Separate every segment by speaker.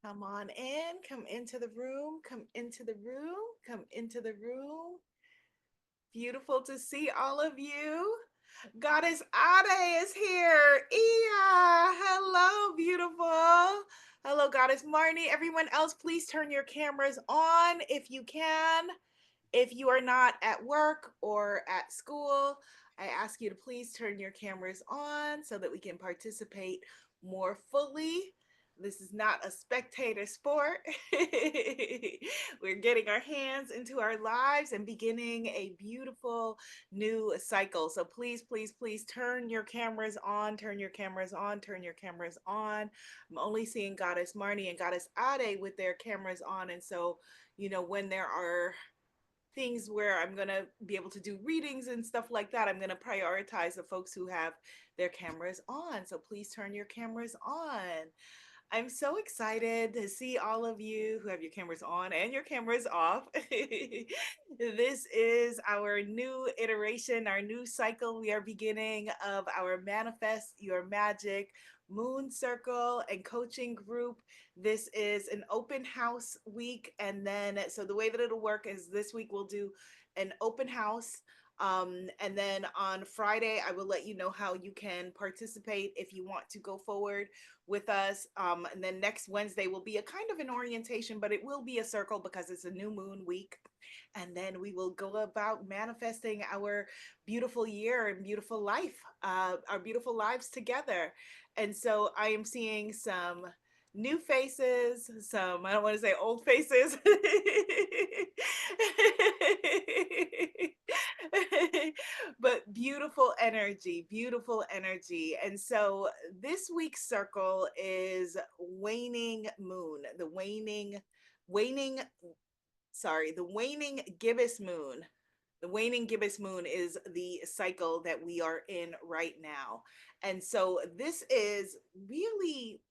Speaker 1: Come on in, come into the room, come into the room, come into the room. Beautiful to see all of you. Goddess Ade is here. Iya, hello, beautiful. Hello, Goddess Marnie. Everyone else, please turn your cameras on if you can. If you are not at work or at school, I ask you to please turn your cameras on so that we can participate more fully. This is not a spectator sport. We're getting our hands into our lives and beginning a beautiful new cycle. So please, please, please turn your cameras on, turn your cameras on, turn your cameras on. I'm only seeing Goddess Marnie and Goddess Ade with their cameras on. And so, when there are things where I'm going to be able to do readings and stuff like that, I'm going to prioritize the folks who have their cameras on. So please turn your cameras on. I'm so excited to see all of you who have your cameras on and your cameras off. This is our new iteration, our new cycle. We are beginning of our Manifest Your Magic Moon Circle and coaching group. This is an open house week. And then, so the way that it'll work is this week we'll do an open house. And then on Friday, I will let you know how you can participate if you want to go forward with us. And then next Wednesday will be a kind of an orientation, but it will be a circle because it's a new moon week. And then we will go about manifesting our beautiful year and beautiful life, our beautiful lives together. And so I am seeing some new faces, some, I don't want to say old faces, but beautiful energy, beautiful energy. And so this week's circle is waning moon, waning, the waning gibbous moon. The waning gibbous moon is the cycle that we are in right now. And so this is really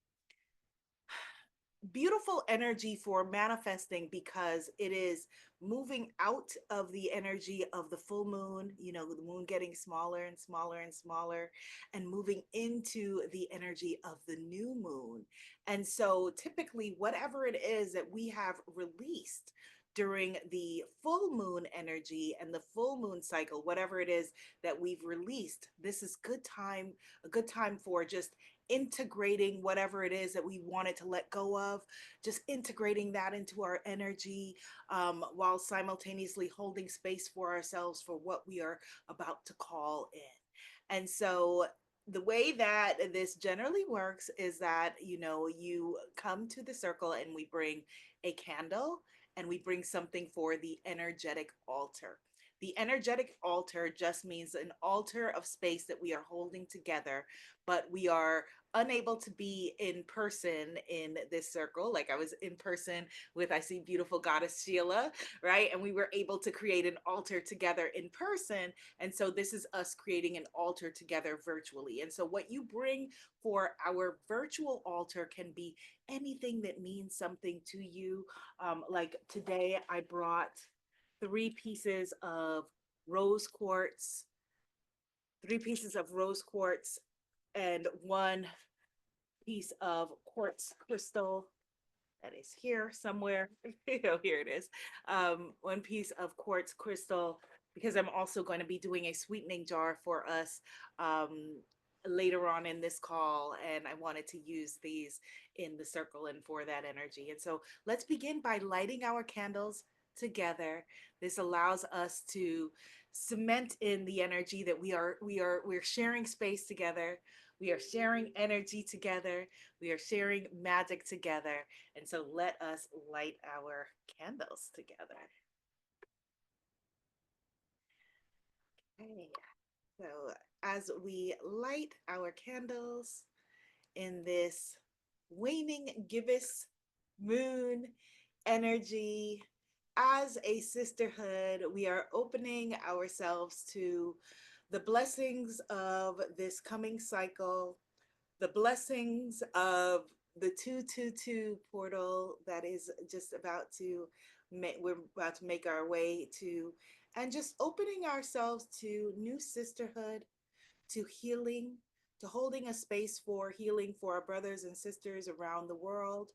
Speaker 1: beautiful energy for manifesting because it is moving out of the energy of the full moon, the moon getting smaller and smaller and smaller, and moving into the energy of the new moon. And so typically, whatever it is that we have released during the full moon energy and the full moon cycle, whatever it is that we've released, this is a good time for just integrating whatever it is that we wanted to let go of, just integrating that into our energy, while simultaneously holding space for ourselves for what we are about to call in. And so the way that this generally works is that, you come to the circle and we bring a candle and we bring something for the energetic altar. The energetic altar just means an altar of space that we are holding together, but we are unable to be in person in this circle. Like I was in person with, I see beautiful Goddess Sheila, right? And we were able to create an altar together in person. And so this is us creating an altar together virtually. And so what you bring for our virtual altar can be anything that means something to you. Like today, I brought 3 pieces of rose quartz, 3 pieces of rose quartz, and 1 piece of quartz crystal that is here somewhere. Here it is. 1 piece of quartz crystal, because I'm also going to be doing a sweetening jar for us later on in this call. And I wanted to use these in the circle and for that energy. And so let's begin by lighting our candles together. This allows us to cement in the energy that we're sharing space together. We are sharing energy together. We are sharing magic together. And so let us light our candles together. Okay. So as we light our candles in this waning gibbous moon energy, as a sisterhood, we are opening ourselves to the blessings of this coming cycle, the blessings of the 222 portal that is just about to we're about to make our way to, and just opening ourselves to new sisterhood, to healing, to holding a space for healing for our brothers and sisters around the world,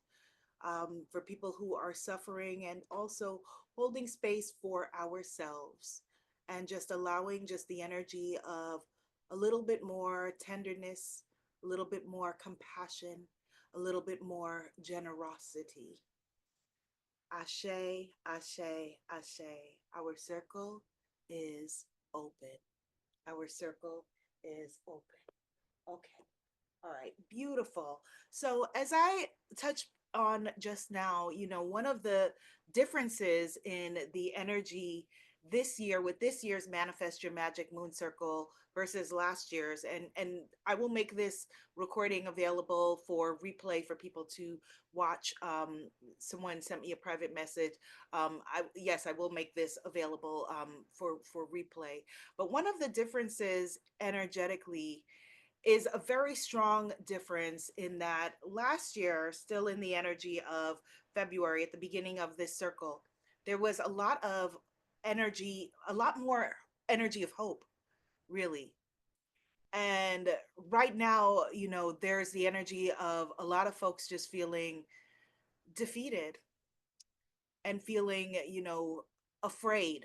Speaker 1: for people who are suffering, and also holding space for ourselves and just allowing just the energy of a little bit more tenderness, a little bit more compassion, a little bit more generosity. Ashe, ashe, ashe. Our circle is open. Our circle is open. Okay. All right, beautiful. So, as I touched on just now, one of the differences in the energy this year with this year's Manifest Your Magic Moon Circle versus last year's, and I will make this recording available for replay for people to watch. Someone sent me a private message. Yes, I will make this available for replay. But one of the differences energetically is a very strong difference in that last year, still in the energy of February, at the beginning of this circle, there was a lot of energy, a lot more energy of hope, really. And right now, there's the energy of a lot of folks just feeling defeated and feeling, afraid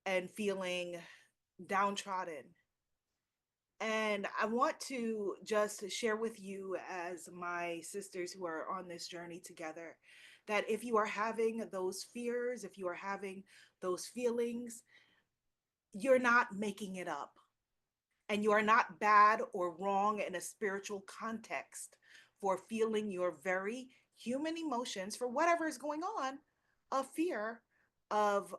Speaker 1: and feeling downtrodden. And I want to just share with you, as my sisters who are on this journey together, that if you are having those fears, if you are having those feelings, you're not making it up. And you are not bad or wrong in a spiritual context for feeling your very human emotions for whatever is going on, of fear, of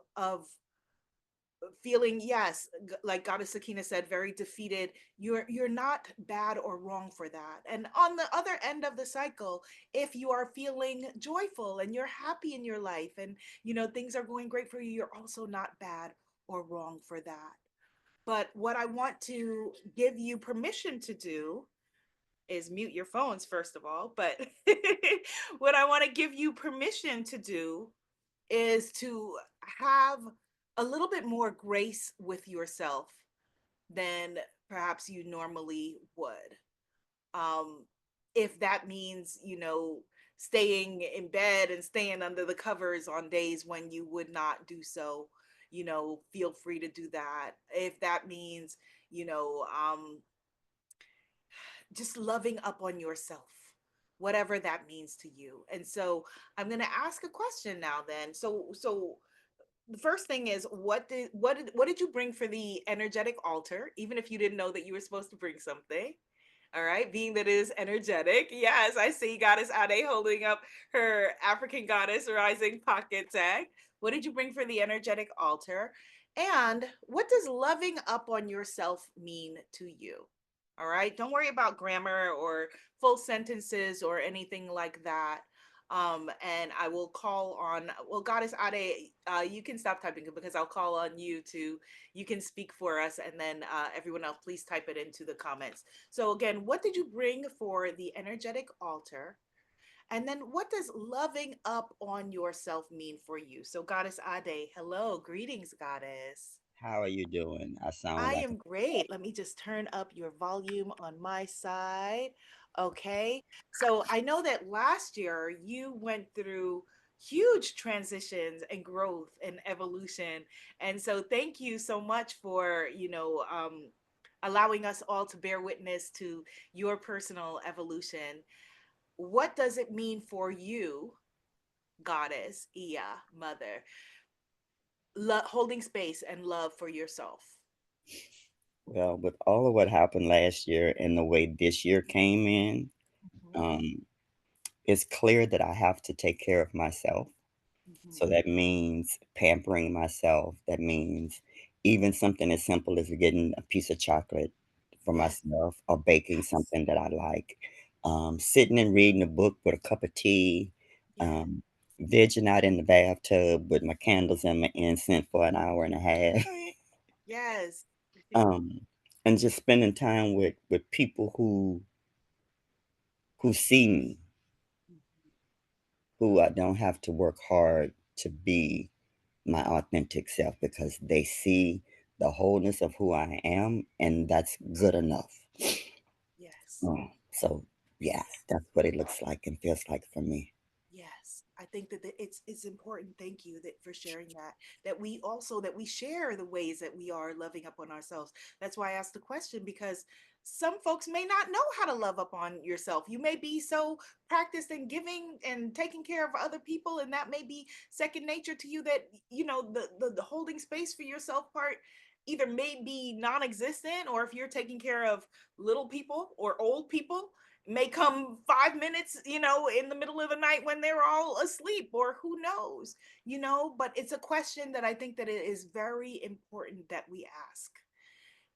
Speaker 1: feeling, yes, like Goddess Sakina said, very defeated. You're not bad or wrong for that. And on the other end of the cycle, if you are feeling joyful and you're happy in your life, and things are going great for you, you're also not bad or wrong for that. But what I want to give you permission to do is mute your phones, first of all. But what I want to give you permission to do is to have a little bit more grace with yourself than perhaps you normally would. Um, if that means, staying in bed and staying under the covers on days when you would not do so, feel free to do that. If that means, you know, um, just loving up on yourself, whatever that means to you. And so I'm going to ask a question now then. So the first thing is, what did you bring for the energetic altar, even if you didn't know that you were supposed to bring something? All right, being that it is energetic. Yes, I see Goddess Ade holding up her African Goddess Rising pocket tag. What did you bring for the energetic altar? And what does loving up on yourself mean to you? All right, don't worry about grammar or full sentences or anything like that. And I will call on, well, Goddess Ade, you can stop typing because I'll call on you to, you can speak for us, and then everyone else, please type it into the comments. So again, what did you bring for the energetic altar? And then what does loving up on yourself mean for you? So Goddess Ade, hello, greetings, Goddess.
Speaker 2: How are you doing? I sound
Speaker 1: I
Speaker 2: like
Speaker 1: am great. Let me just turn up your volume on my side. Okay. So I know that last year you went through huge transitions and growth and evolution. And so thank you so much for, allowing us all to bear witness to your personal evolution. What does it mean for you, Goddess, Iya, Mother, holding space and love for yourself?
Speaker 2: well, with all of what happened last year and the way this year came in,
Speaker 1: Mhm,
Speaker 2: um, it's clear that I have to take care of myself. So
Speaker 1: mhm.
Speaker 2: that means pampering myself. That means even something as simple as getting a piece of chocolate for
Speaker 1: Yes,
Speaker 2: myself or baking
Speaker 1: yes,
Speaker 2: something that I like. Sitting and reading a book with a cup of tea.
Speaker 1: yes.
Speaker 2: Um, vegging out in the bathtub with my candles and my incense for an hour and a half.
Speaker 1: Yes.
Speaker 2: um, and just spending time with people who see me, who I don't have to work hard to be my authentic self because they see the wholeness of who I am, and that's good enough.
Speaker 1: Yes.
Speaker 2: So yeah, that's what it looks like and feels like for me.
Speaker 1: I think that it's important. Thank you that for sharing that. That we also that we share the ways that we are loving up on ourselves. That's why I asked the question, because some folks may not know how to love up on yourself. You may be so practiced in giving and taking care of other people, and that may be second nature to you, that the holding space for yourself part either may be non-existent, or if you're taking care of little people or old people, may come 5 minutes, in the middle of the night when they're all asleep, or who knows, but it's a question that I think that it is very important that we ask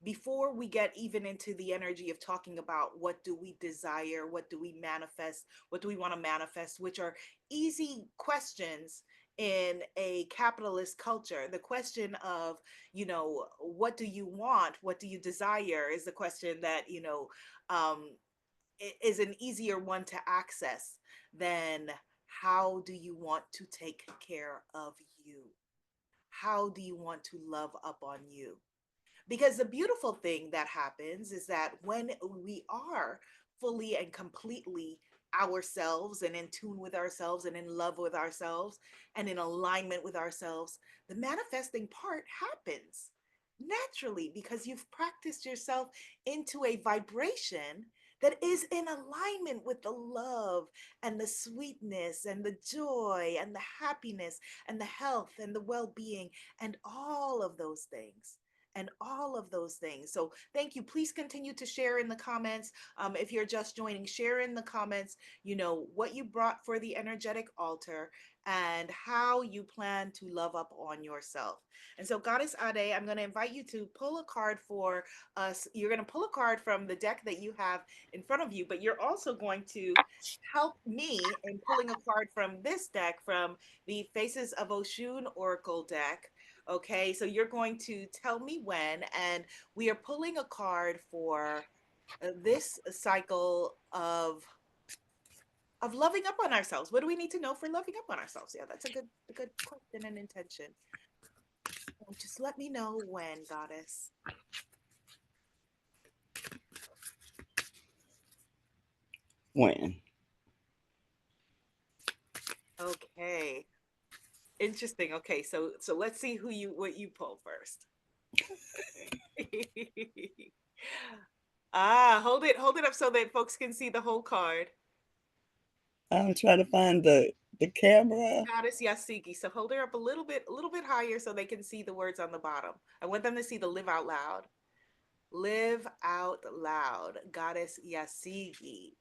Speaker 1: before we get even into the energy of talking about what do we desire, what do we manifest, what do we want to manifest, which are easy questions in a capitalist culture. The question of, what do you want, what do you desire, is the question that, um, is an easier one to access than how do you want to take care of you? How do you want to love up on you? Because the beautiful thing that happens is that when we are fully and completely ourselves and in tune with ourselves and in love with ourselves and in alignment with ourselves, the manifesting part happens naturally because you've practiced yourself into a vibration that is in alignment with the love and the sweetness and the joy and the happiness and the health and the well-being and all of those things, and all of those things. So thank you. Please continue to share in the comments. If you're just joining, share in the comments, what you brought for the energetic altar and how you plan to love up on yourself. And so, Goddess Ade, I'm going to invite you to pull a card for us. You're going to pull a card from the deck that you have in front of you, but you're also going to help me in pulling a card from this deck, from the Faces of Oshun Oracle deck. Okay, so you're going to tell me when, and we are pulling a card for this cycle of loving up on ourselves. What do we need to know for loving up on ourselves? Yeah, that's a good question and intention. Just let me know when, Goddess.
Speaker 2: When?
Speaker 1: Okay, interesting. Okay, so let's see who you what you pull first. Hold it up so that folks can see the whole card.
Speaker 2: I'm trying to find the camera.
Speaker 1: Goddess Yasiki. So hold her up a little bit higher so they can see the words on the bottom. I want them to see the live out loud. Live out loud. Goddess Yasigi.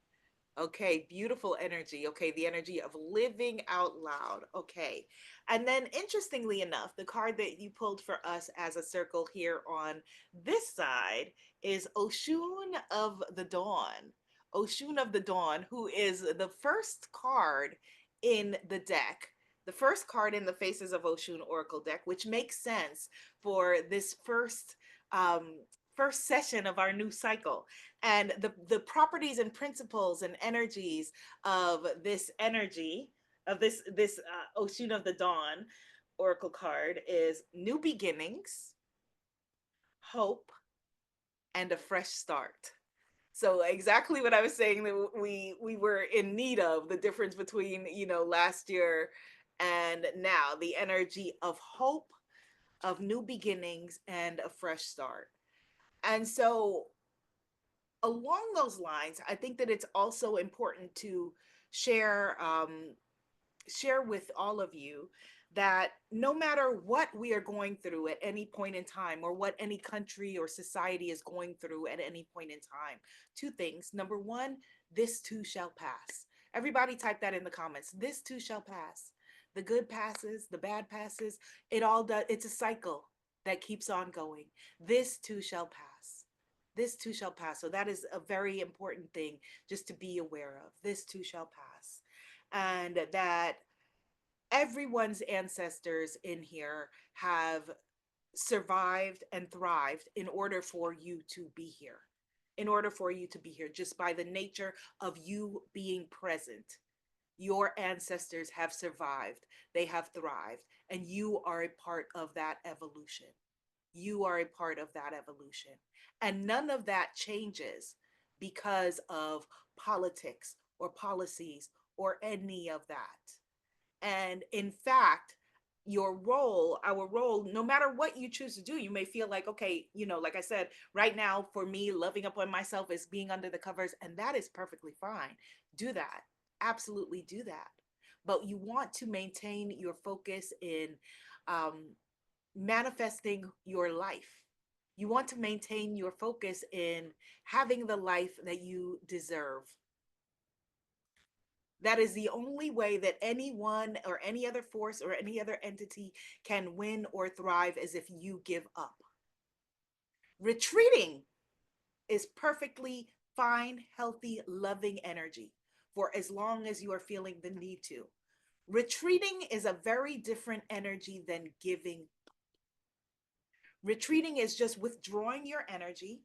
Speaker 1: Okay, beautiful energy. Okay, the energy of living out loud. Okay. And then, interestingly enough, the card that you pulled for us as a circle here on this side is Oshun of the Dawn. Oshun of the Dawn, who is the first card in the deck. The first card in the Faces of Oshun Oracle deck, which makes sense for this um, first session of our new cycle, and the properties and principles and energies of this energy of this Oshun of the Dawn oracle card is new beginnings, hope, and a fresh start. So exactly what I was saying that we were in need of, the difference between last year and now, the energy of hope, of new beginnings, and a fresh start. And so along those lines, I think that it's also important to share share with all of you that no matter what we are going through at any point in time, or what any country or society is going through at any point in time, two things. Number one, this too shall pass. Everybody type that in the comments. This too shall pass. The good passes, the bad passes. It all does. It's a cycle that keeps on going. This too shall pass. This too shall pass. So that is a very important thing just to be aware of. This too shall pass. And that everyone's ancestors in here have survived and thrived in order for you to be here. In order for you to be here, just by the nature of you being present. Your ancestors have survived, they have thrived, and you are a part of that evolution. You are a part of that evolution. And none of that changes because of politics or policies or any of that. And in fact, your role, our role, no matter what you choose to do, you may feel like, okay, like I said, right now for me, loving up on myself is being under the covers, and that is perfectly fine. Do that. Absolutely do that. But you want to maintain your focus in um, manifesting your life. You want to maintain your focus in having the life that you deserve. That is the only way that anyone or any other force or any other entity can win or thrive, is if you give up. Retreating is perfectly fine, healthy, loving energy for as long as you are feeling the need to. Retreating is a very different energy than giving. Retreating is just withdrawing your energy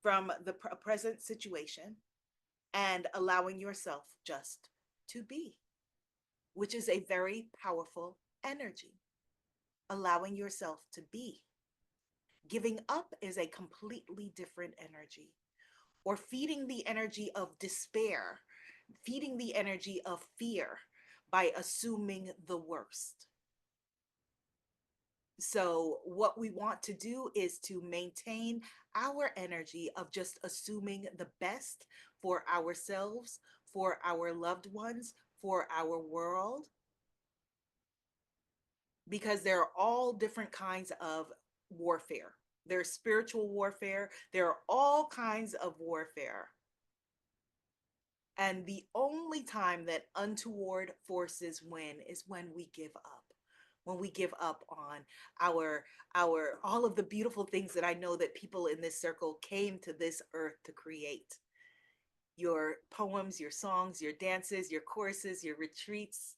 Speaker 1: from the present situation and allowing yourself just to be, which is a very powerful energy. Allowing yourself to be. Giving up is a completely different energy. Or feeding the energy of despair, feeding the energy of fear by assuming the worst. So, what we want to do is to maintain our energy of just assuming the best for ourselves, for our loved ones, for our world, because there are all different kinds of warfare. There's spiritual warfare, there are all kinds of warfare. And the only time that untoward forces win is when we give up. When we give up on our all of the beautiful things that I know that people in this circle came to this earth to create. Your poems, your songs, your dances, your courses, your retreats,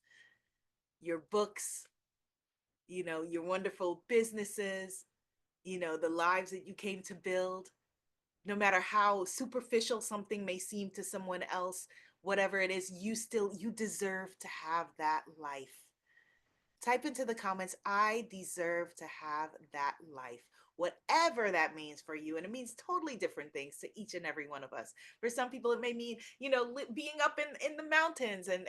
Speaker 1: your books, your wonderful businesses, the lives that you came to build. No matter how superficial something may seem to someone else, whatever it is, you deserve to have that life. Type into the comments, I deserve to have that life, whatever that means for you. And it means totally different things to each and every one of us. For some people, it may mean, being up in the mountains and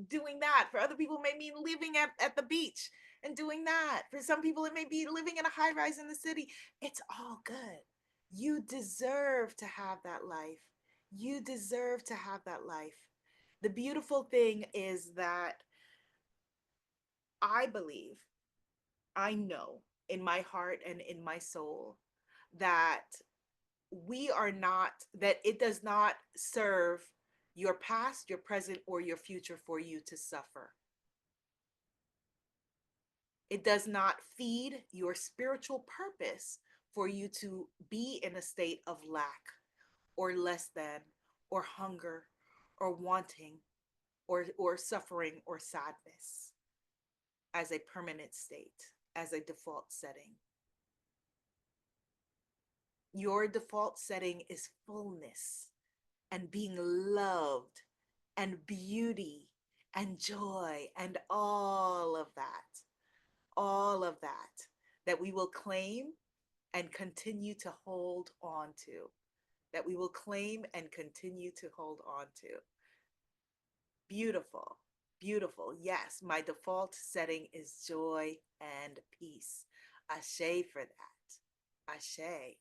Speaker 1: doing that. For other people, it may mean living at the beach and doing that. For some people, it may be living in a high rise in the city. It's all good. You deserve to have that life. You deserve to have that life. The beautiful thing is that I believe, I know in my heart and in my soul that that it does not serve your past, your present, or your future for you to suffer. It does not feed your spiritual purpose for you to be in a state of lack or less than or hunger or wanting or suffering or sadness as a permanent state, as a default setting. Your default setting is fullness and being loved and beauty and joy and all of that we will claim and continue to hold on to, that we will claim and continue to hold on to. Beautiful, beautiful. Yes, my default setting is joy and peace. Ashe for that. Ashe.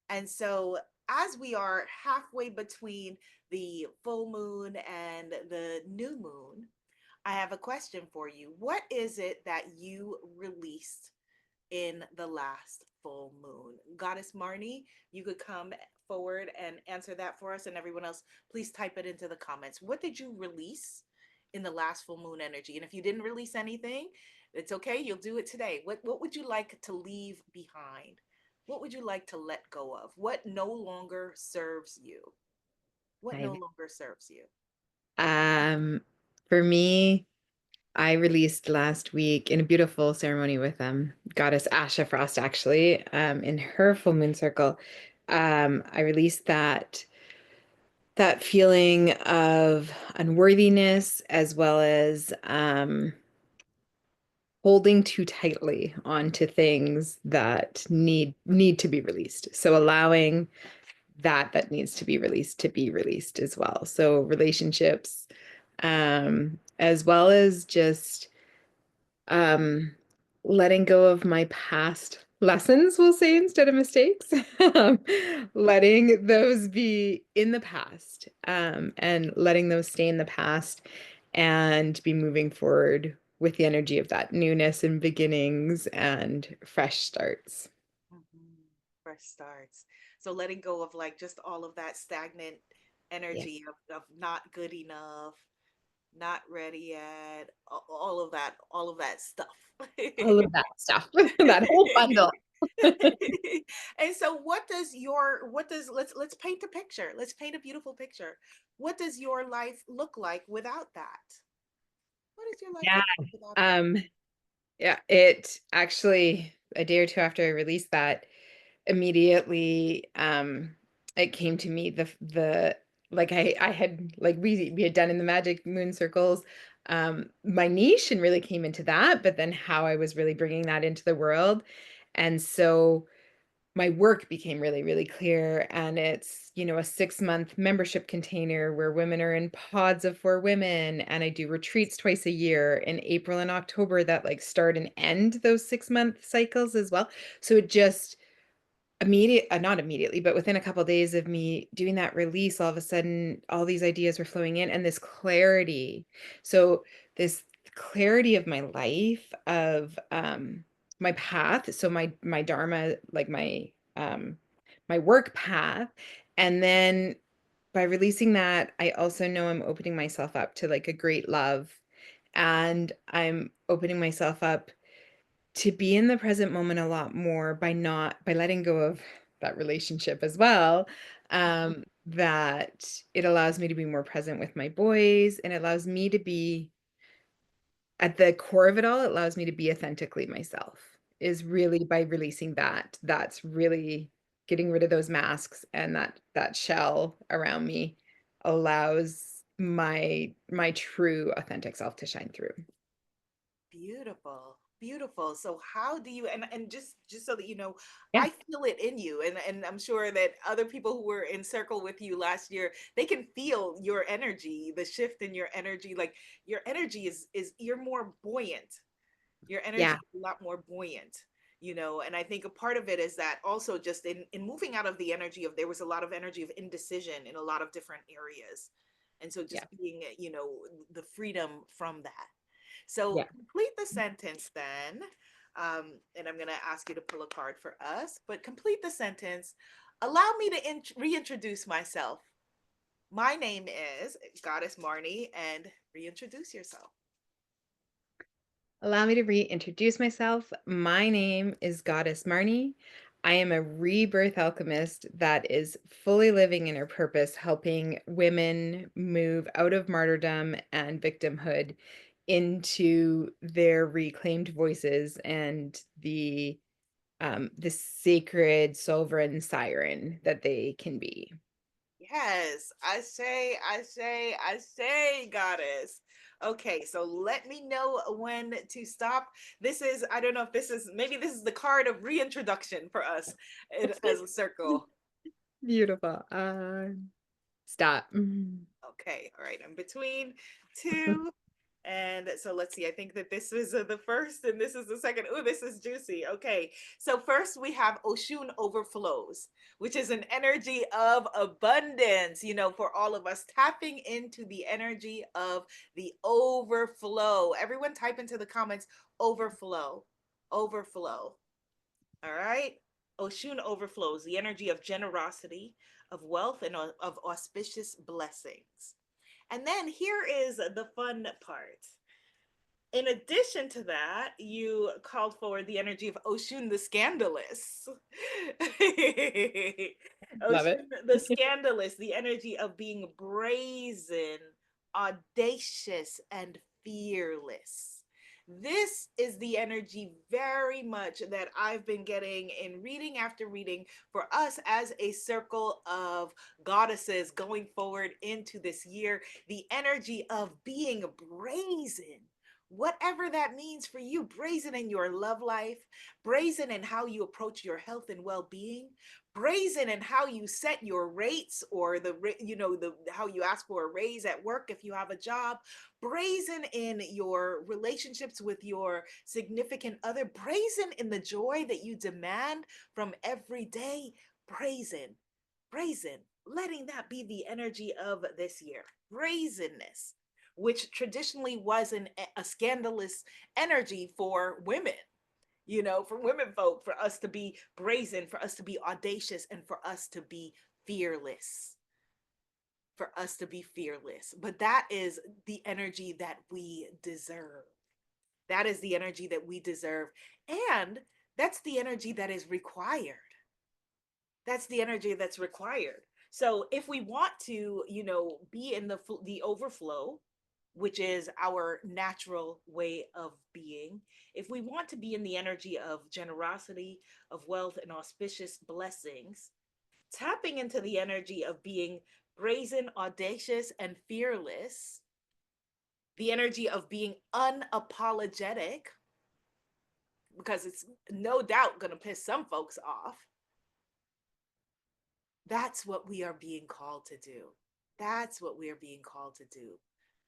Speaker 1: And so, as we are halfway between the full moon and the new moon, I have a question for you. What is it that you released in the last full moon? Goddess Marnie, you could come forward and answer that for us, and everyone else, please type it into the comments. What did you release in the last full moon energy? And if you didn't release anything, it's okay, you'll do it today. What would you like to leave behind? What would you like to let go of? What no longer serves you? What no
Speaker 3: I,
Speaker 1: longer serves you?
Speaker 3: um, for me, I released last week in a beautiful ceremony with goddess Asha Frost, actually, in her full moon circle. I released that feeling of unworthiness as well as holding too tightly onto things that need to be released. So allowing that needs to be released as well. So relationships, as well as just um, letting go of my past lessons, we'll say, instead of mistakes. Um, letting those be in the past, and letting those stay in the past and be moving forward with the energy of that newness and beginnings and fresh starts.
Speaker 1: Mhm. Fresh starts. So letting go of like just all of that stagnant
Speaker 3: Yeah.
Speaker 1: energy of not good enough, not ready yet, all of that stuff.
Speaker 3: All of that stuff, that whole bundle.
Speaker 1: And so what does let's paint a picture. Let's paint a beautiful picture. What does your life look like without that? What does your life
Speaker 3: Yeah.
Speaker 1: look like without that?
Speaker 3: Um, yeah, it actually, a day or two after I released that, immediately it came to me the like I had like we had done in the magic moon circles, my niche, and really came into that, but then how I was really bringing that into the world. And so my work became really, really clear. And it's, a 6-month membership container where women are in pods of 4 women. And I do retreats twice a year in April and October that like start and end those 6-month cycles as well. So it just not immediately, but within a couple of days of me doing that release, all of a sudden all these ideas were flowing in, and this clarity. So this clarity of my life, of my path, so my dharma, like my work path. And then by releasing that, I also know I'm opening myself up to like a great love, and I'm opening myself up to be in the present moment a lot more by letting go of that relationship as well. That it allows me to be more present with my boys, and it allows me to be at the core of it all. It allows me to be authentically myself, is really by releasing that. That's really getting rid of those masks, and that shell around me allows my true authentic self to shine through.
Speaker 1: Beautiful, beautiful. So how do you and just so that you know,
Speaker 3: Yeah.
Speaker 1: I feel it in you, and I'm sure that other people who were in circle with you last year, they can feel your energy, the shift in your energy. Like your energy is you're more buoyant. Your energy
Speaker 3: Yeah.
Speaker 1: is a lot more buoyant, and I think a part of it is that also just in moving out of the energy of there was a lot of energy of indecision in a lot of different areas. And so
Speaker 3: Yeah.
Speaker 1: just being, the freedom from that. So
Speaker 3: Yeah.
Speaker 1: complete the sentence then. And I'm going to ask you to pull a card for us, but complete the sentence. Allow me to reintroduce myself. My name is Goddess Marnie, and reintroduce yourself.
Speaker 3: Allow me to reintroduce myself. My name is Goddess Marnie. I am a rebirth alchemist that is fully living in her purpose, helping women move out of martyrdom and victimhood into their reclaimed voices and the sacred sovereign siren that they can be.
Speaker 1: Yes, I say, goddess. Okay, so let me know when to stop. This is, I don't know if this is, maybe this is the card of reintroduction for us as a circle.
Speaker 3: Beautiful. Stop.
Speaker 1: Okay, all right, I'm between two. And so let's see, I think that this is the first and this is the second. Oh, this is juicy. Okay, so first we have Oshun overflows, which is an energy of abundance, for all of us, tapping into the energy of the overflow. Everyone type into the comments overflow, overflow. All right. Oshun overflows, the energy of generosity, of wealth, and of auspicious blessings. And then here is the fun part. In addition to that, you called for the energy of Oshun the Scandalous.
Speaker 3: Love it.
Speaker 1: Oshun the Scandalous, the energy of being brazen, audacious, and fearless. This is the energy very much that I've been getting in reading after reading for us as a circle of goddesses going forward into this year. The energy of being brazen, whatever that means for you, brazen in your love life, brazen in how you approach your health and well-being, brazen in how you set your rates, or how you ask for a raise at work if you have a job, brazen in your relationships with your significant other, brazen in the joy that you demand from every day, brazen, letting that be the energy of this year. Brazenness, which traditionally was a scandalous energy for women, for women folk, for us to be brazen, for us to be audacious, and for us to be fearless. For us to be fearless. But that is the energy that we deserve. That is the energy that we deserve. And that's the energy that is required. That's the energy that's required. So if we want to, be in the overflow, which is our natural way of being, if we want to be in the energy of generosity, of wealth, and auspicious blessings, tapping into the energy of being brazen, audacious, and fearless, the energy of being unapologetic, because it's no doubt going to piss some folks off. That's what we are being called to do. That's what we are being called to do.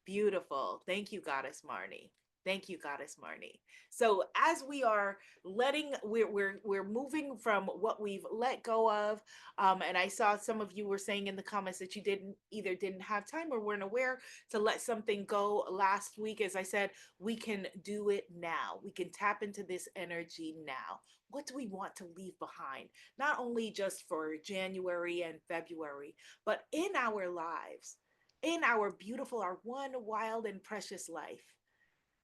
Speaker 1: Beautiful. Thank you, Goddess Marnie. Thank you, Goddess Marnie. So as we are we're moving from what we've let go of, and I saw some of you were saying in the comments that you didn't have time or weren't aware to let something go last week. As I said, we can do it now. We can tap into this energy now. What do we want to leave behind? Not only just for January and February, but in our lives, in our beautiful, our one wild and precious life.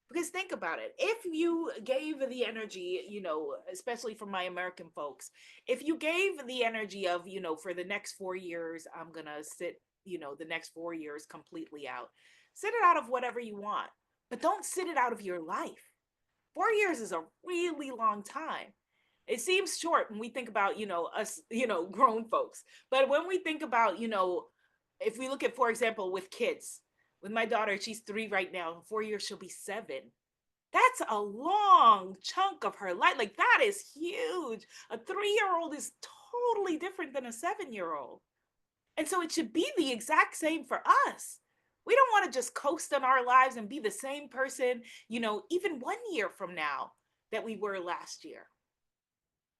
Speaker 1: Because think about it. If you gave the energy, especially for my American folks, if you gave the energy of, for the next 4 years, I'm going to sit, the next 4 years completely out, sit it out of whatever you want, but don't sit it out of your life. 4 years is a really long time. It seems short when we think about, us, grown folks. But when we think about, if we look at, for example, with kids, with my daughter, she's 3 right now. In 4 years, she'll be 7. That's a long chunk of her life. Like, that is huge. A 3-year-old is totally different than a 7-year-old. And so it should be the exact same for us. We don't want to just coast on our lives and be the same person, even 1 year from now that we were last year.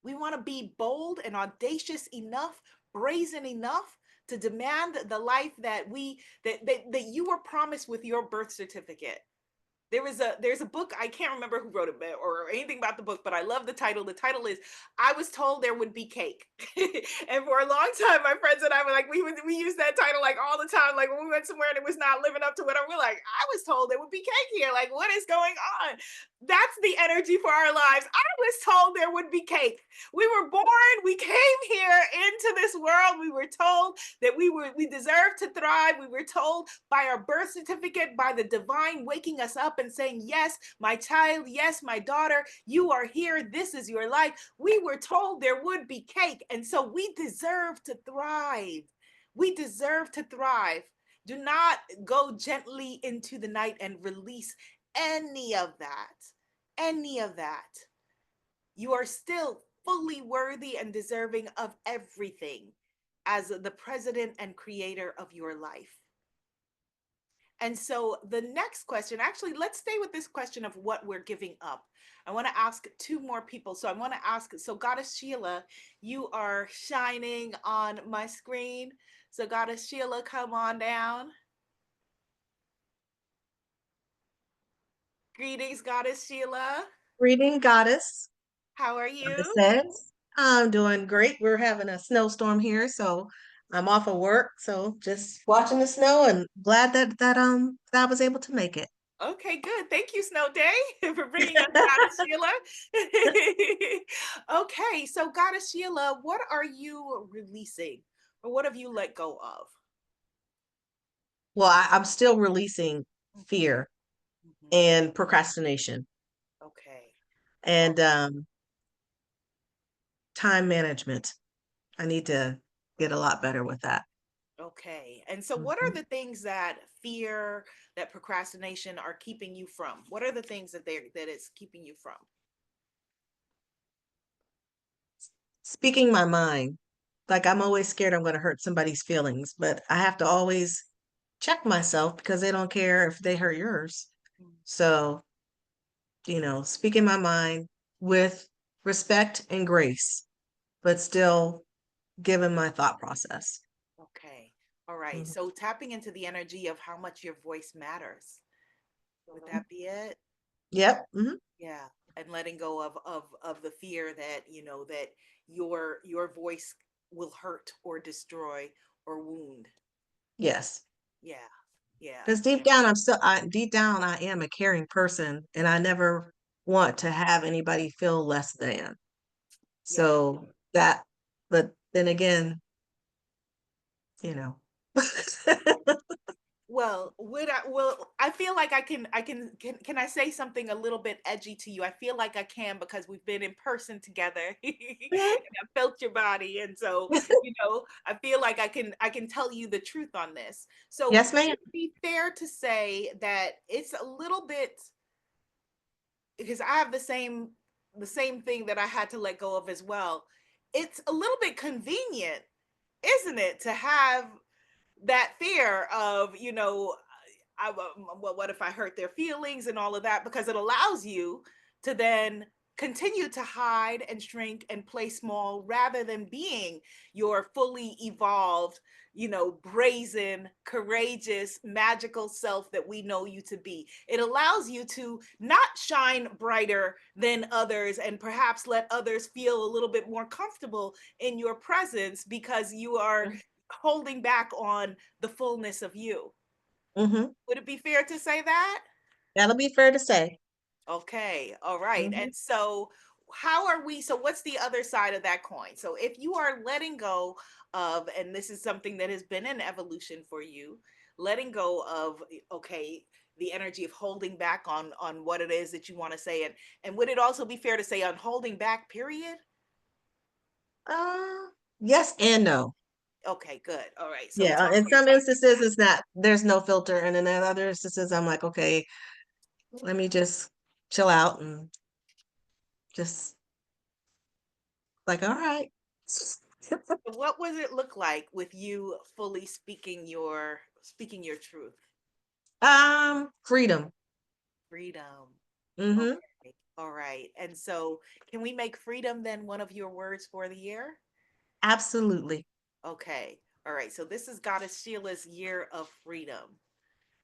Speaker 1: We want to be bold and audacious enough, brazen enough to demand the life that you were promised with your birth certificate. There's a book, I can't remember who wrote it or anything about the book, but I love the title. The title is I Was Told There Would Be Cake. And for a long time, my friends and I were like, we used that title like all the time. Like when we went somewhere and it was not living up to whatever, we're like, I was told there would be cake here. Like, what is going on? That's the energy for our lives. I was told there would be cake. We were born, we came here into this world. We were told that we deserve to thrive. We were told by our birth certificate, by the divine waking us up and saying, yes, my child, yes, my daughter, you are here. This is your life. We were told there would be cake. And so we deserve to thrive. We deserve to thrive. Do not go gently into the night and release any of that. Any of that. You are still fully worthy and deserving of everything as the president and creator of your life. And so the next question, actually, let's stay with this question of what we're giving up. I want to ask 2 more people. So I want to ask, so Goddess Sheila, you are shining on my screen. So Goddess Sheila, come on down. Greetings, Goddess Sheila.
Speaker 4: Greeting, Goddess.
Speaker 1: How are
Speaker 4: Goddess
Speaker 1: you?
Speaker 4: says, I'm doing great. We're having a snowstorm here, so I'm off of work. So just watching the snow and glad that I was able to make it.
Speaker 1: Okay, good. Thank you, Snow Day, for bringing us Goddess Sheila. Okay, so Goddess Sheila, what are you releasing, or what have you let go of?
Speaker 4: Well, I'm still releasing fear
Speaker 1: Mhm.
Speaker 4: and procrastination
Speaker 1: Okay.
Speaker 4: and time management. I need to get a lot better with that.
Speaker 1: Okay. And so what are
Speaker 4: Mhm.
Speaker 1: the things that fear, that procrastination are keeping you from? What are the things that it's keeping you from?
Speaker 4: Speaking my mind. like I'm always scared I'm going to hurt somebody's feelings, but I have to always check myself because they don't care if they hurt yours.
Speaker 1: Mm.
Speaker 4: So, speaking my mind with respect and grace, but still given my thought process.
Speaker 1: Okay. All right.
Speaker 4: Mhm.
Speaker 1: So tapping into the energy of how much your voice matters. Would that be it?
Speaker 4: Yep.
Speaker 1: Yeah. And letting go of the fear that, that your voice will hurt or destroy or wound.
Speaker 4: Yes.
Speaker 1: Yeah. Yeah.
Speaker 4: Because deep down, I am a caring person and I never want to have anybody feel less than.
Speaker 1: Yeah.
Speaker 4: So but then again, you know.
Speaker 1: I feel like can I say something a little bit edgy to you? I feel like I can because we've been in person together and I felt your body. And so, I feel like I can tell you the truth on this. So
Speaker 4: Yes,
Speaker 1: would
Speaker 4: ma'am.
Speaker 1: it be fair to say that it's a little bit, because I have the same thing that I had to let go of as well. It's a little bit convenient, isn't it, to have that fear of, what if I hurt their feelings and all of that, because it allows you to then continue to hide and shrink and play small rather than being your fully evolved, brazen, courageous, magical self that we know you to be. It allows you to not shine brighter than others and perhaps let others feel a little bit more comfortable in your presence because you are holding back on the fullness of you.
Speaker 4: Mm-hmm.
Speaker 1: Would it be fair to say that?
Speaker 4: That'll be fair to say.
Speaker 1: Okay, all right.
Speaker 4: Mm-hmm.
Speaker 1: And so, so what's the other side of that coin? So, if you are letting go of, and this is something that has been an evolution for you, letting go of, okay, the energy of holding back on what it is that you want to say, and would it also be fair to say on holding back, period?
Speaker 4: Uh, yes and no.
Speaker 1: Okay, good. All right. So,
Speaker 4: Yeah, in some instances, it's not, there's no filter. And in other instances, I'm like, okay, let me just chill out and just like, all right.
Speaker 1: what would it look like with you fully speaking your truth?
Speaker 4: Freedom.
Speaker 1: Freedom.
Speaker 4: Mm-hmm.
Speaker 1: Okay. All right. And so, can we make freedom then one of your words for the year?
Speaker 4: Absolutely.
Speaker 1: Okay. All right. So this is Goddess Sheila's year of freedom.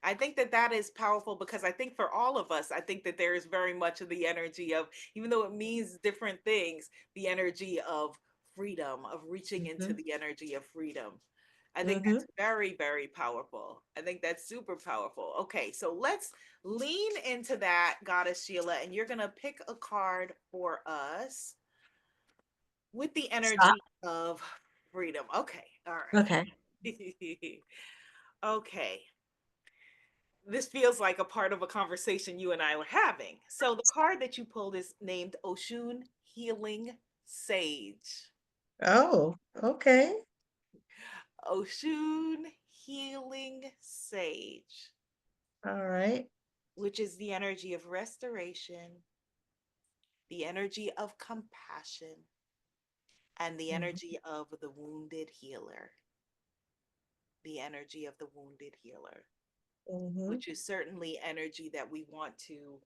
Speaker 1: I think that that is powerful because I think for all of us, I think that there is very much of the energy of, even though it means different things, the energy of freedom, of reaching into
Speaker 4: Mm-hmm.
Speaker 1: the energy of freedom. I think
Speaker 4: Mm-hmm.
Speaker 1: that's very, very powerful. I think that's super powerful. Okay, so let's lean into that, Goddess Sheila, and you're going to pick a card for us with the
Speaker 4: Stop.
Speaker 1: energy of freedom. Okay, all
Speaker 4: Okay.
Speaker 1: right. Okay, this feels like a part of a conversation you and I were having. So the card that you pulled is named Oshun Healing Sage.
Speaker 4: Oh, okay.
Speaker 1: Oshun Healing Sage,
Speaker 4: All right.
Speaker 1: which is the energy of restoration, the energy of compassion, and the energy of the wounded healer. The energy of the wounded healer,
Speaker 4: Mm-hmm.
Speaker 1: which is certainly energy that we want to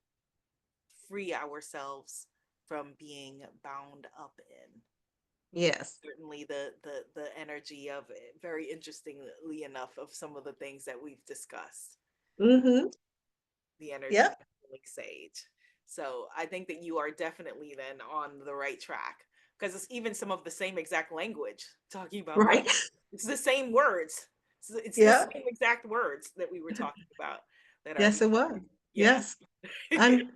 Speaker 1: free ourselves from being bound up in.
Speaker 4: Yes.
Speaker 1: Certainly the energy of it, very interestingly enough, of some of the things that we've discussed,
Speaker 4: Mm-hmm.
Speaker 1: the energy
Speaker 4: Yep.
Speaker 1: of healing sage. So I think that you are definitely then on the right track because it's even some of the same exact language talking about like
Speaker 4: Right.
Speaker 1: it's the same words. It's the
Speaker 4: Yeah.
Speaker 1: same exact words that we were talking about that are
Speaker 4: Yes,
Speaker 1: being,
Speaker 4: it was.
Speaker 1: yeah.
Speaker 4: Yes. I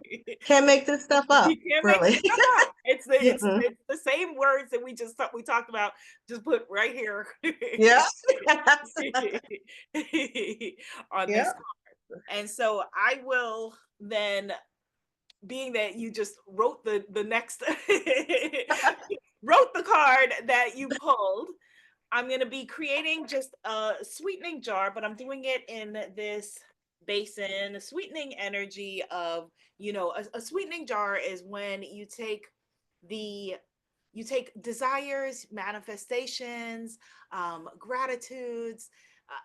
Speaker 4: can't make this stuff up,
Speaker 1: You can't make
Speaker 4: really.
Speaker 1: this stuff up. It's the it's
Speaker 4: Mm-mm.
Speaker 1: it's the same words that we talked about. Just put right here
Speaker 4: Yeah.
Speaker 1: on this
Speaker 4: Yeah.
Speaker 1: card. And so I will then, being that you just wrote the next wrote the card that you pulled, I'm going to be creating just a sweetening jar, but I'm doing it in this basin, a sweetening energy of, a sweetening jar is when you take the you take desires, manifestations, gratitudes,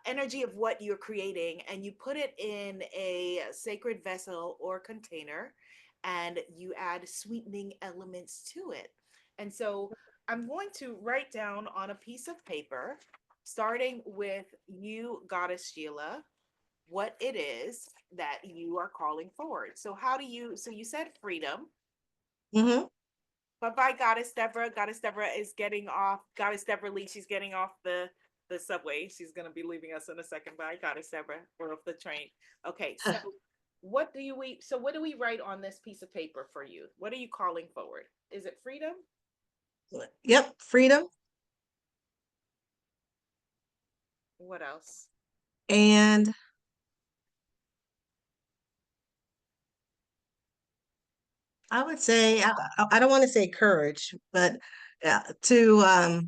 Speaker 1: energy of what you're creating, and you put it in a sacred vessel or container, and you add sweetening elements to it. And so I'm going to write down on a piece of paper, starting with you, Goddess Sheila, what it is that you are calling forward. So how do you, so you said freedom.
Speaker 4: Mm-hmm.
Speaker 1: Bye-bye, Goddess Deborah. Goddess Deborah is getting off. Goddess Deborah Lee, she's getting off the subway. She's gonna be leaving us in a second. Bye, Goddess Deborah, or off the train. Okay, so what do we write on this piece of paper for you? What are you calling forward? Is it freedom?
Speaker 4: Yep, freedom.
Speaker 1: What else?
Speaker 4: And I would say, I don't want to say courage, but to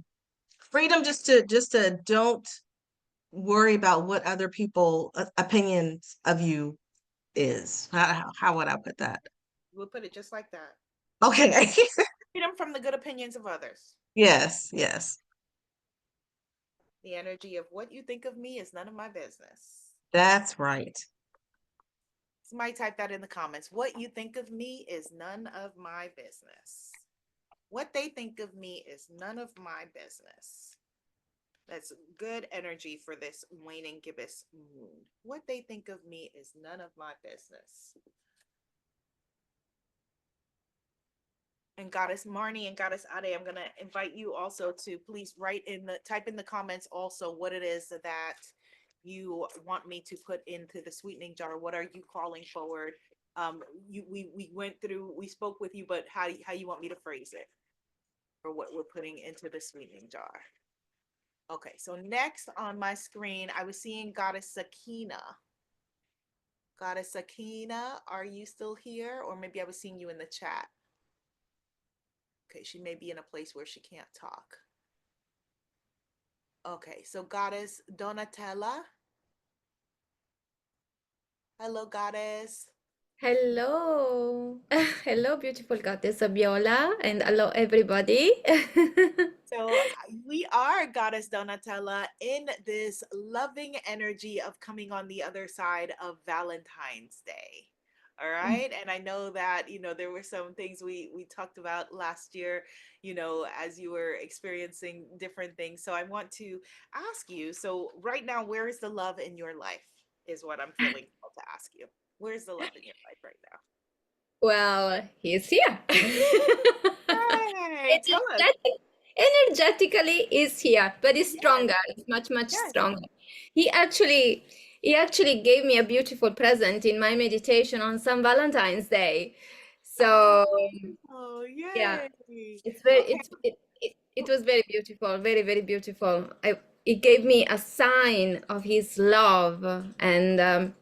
Speaker 4: freedom, just to don't worry about what other people opinions of you is. How would I put that?
Speaker 1: We'll put it just like that.
Speaker 4: Okay.
Speaker 1: Freedom from the good opinions of others.
Speaker 4: Yes, yes.
Speaker 1: The energy of what you think of me is none of my business.
Speaker 4: That's right.
Speaker 1: Somebody type that in the comments. What you think of me is none of my business. What they think of me is none of my business. That's good energy for this waning gibbous moon. What they think of me is none of my business. And Goddess Marnie and Goddess Ade, I'm gonna invite you also to please type in the comments also what it is that you want me to put into the sweetening jar. What are you calling forward? We spoke with you, but how you want me to phrase it, or what we're putting into the sweetening jar. Okay, so next on my screen, I was seeing Goddess Sakina. Goddess Sakina, are you still here? Or maybe I was seeing you in the chat. Okay, she may be in a place where she can't talk. Okay, so Goddess Donatella. Hello, Goddess.
Speaker 5: Hello. Hello, beautiful goddess Abiola, and hello, everybody.
Speaker 1: So we are Goddess Donatella in this loving energy of coming on the other side of Valentine's Day. All right. And I know that, there were some things we talked about last year, as you were experiencing different things. So I want to ask you, so right now, where is the love in your life is what I'm feeling called to ask you. Where's the love in your life right now?
Speaker 5: Well, he's here.
Speaker 1: Hey, tell us.
Speaker 5: Energetically is here, but it's
Speaker 1: Yes,
Speaker 5: stronger. It's much, much
Speaker 1: yes.
Speaker 5: stronger. He actually he actually gave me a beautiful present in my meditation on some Valentine's Day. So
Speaker 1: Oh,
Speaker 5: yeah,
Speaker 1: yay.
Speaker 5: it's very
Speaker 1: Okay.
Speaker 5: it was very beautiful, very, very beautiful. It gave me a sign of his love, and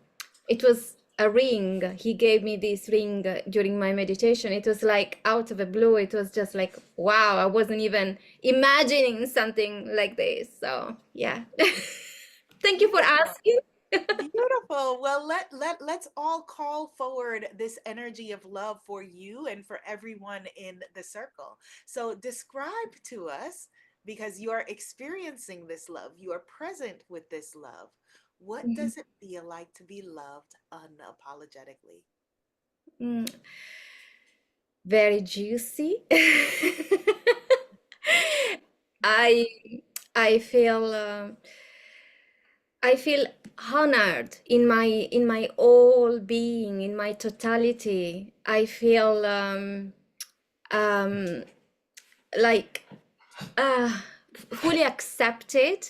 Speaker 5: it was a ring. He gave me this ring during my meditation. It was like out of the blue. It was just like, wow, I wasn't even imagining something like this. So yeah. Thank you for
Speaker 1: Beautiful.
Speaker 5: asking.
Speaker 1: Beautiful. Well, let's all call forward this energy of love for you and for everyone in the circle. So describe to us, because you are experiencing this love, you are present with this love. What does it feel like to be loved unapologetically?
Speaker 5: Mm, very juicy. I I feel I feel honored in my whole being, in my totality. I feel um, like uh, fully accepted,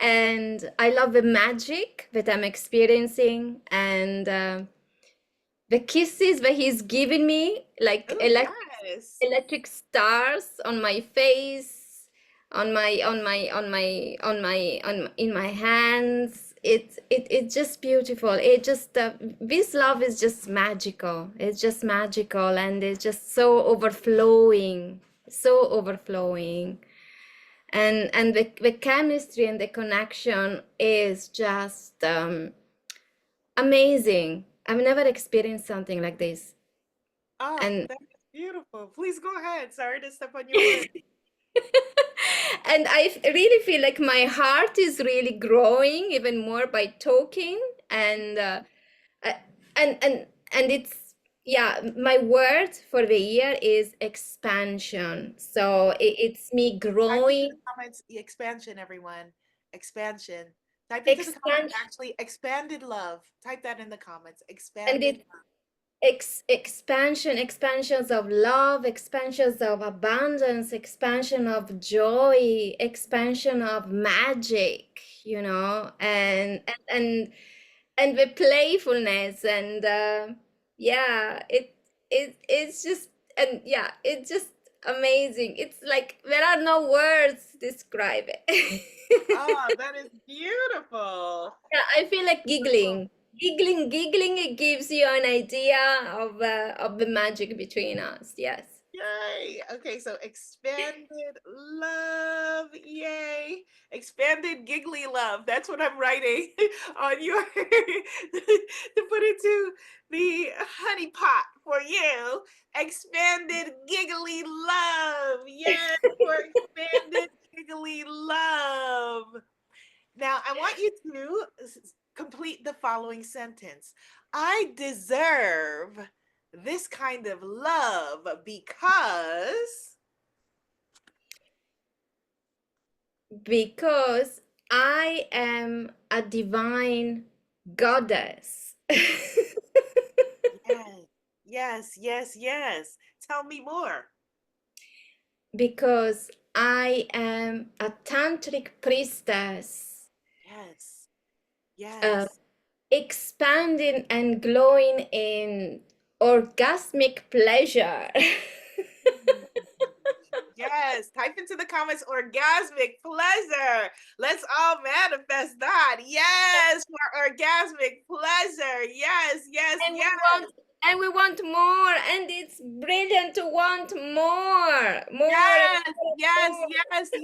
Speaker 5: and I love the magic that I'm experiencing, and the kisses that he's giving me, like
Speaker 1: Oh, yes.
Speaker 5: electric stars on my face, in my hands. It's just beautiful. It just this love is just magical. It's just magical, and it's just so overflowing, so overflowing. And the chemistry and the connection is just amazing. I've never experienced something like this.
Speaker 1: Oh,
Speaker 5: And
Speaker 1: Beautiful. Please go ahead. Sorry to step on your word.
Speaker 5: And really feel like my heart is really growing even more by talking, and uh, and it's, yeah, my word for the year is expansion. So it's me
Speaker 1: Type into
Speaker 5: growing,
Speaker 1: the comments expansion, everyone. Expansion. Type into the comments
Speaker 5: expansion,
Speaker 1: actually expanded love. Type that in the comments.
Speaker 5: and
Speaker 1: Expanded.
Speaker 5: it's expansions of love, expansions of abundance, expansion of joy, expansion of magic, and the playfulness, and yeah, it's just, and yeah, it's just amazing. It's like there are no words to describe it.
Speaker 1: Oh, that is beautiful.
Speaker 5: Yeah, I feel like
Speaker 1: Beautiful.
Speaker 5: giggling. It gives you an idea of the magic between us. Yes.
Speaker 1: Yay. Okay, so expanded love. Yay. Expanded giggly love. That's what I'm writing on your to put into the honey pot for you. Expanded giggly love. Yes, for expanded giggly love. Now, I want you to complete the following sentence. I deserve this kind of love
Speaker 5: Because I am a divine goddess.
Speaker 1: yes, yes. Tell me more.
Speaker 5: Because I am a tantric priestess,
Speaker 1: Yes,
Speaker 5: uh,
Speaker 1: yes.
Speaker 5: expanding and glowing in orgasmic pleasure.
Speaker 1: Mm. Yes, type into the comments orgasmic pleasure. Let's all manifest that. Yes, for orgasmic pleasure. Yes, yes,
Speaker 5: And we
Speaker 1: yes.
Speaker 5: want and we want more, and it's brilliant to want more and
Speaker 1: Yes, yes,
Speaker 5: more.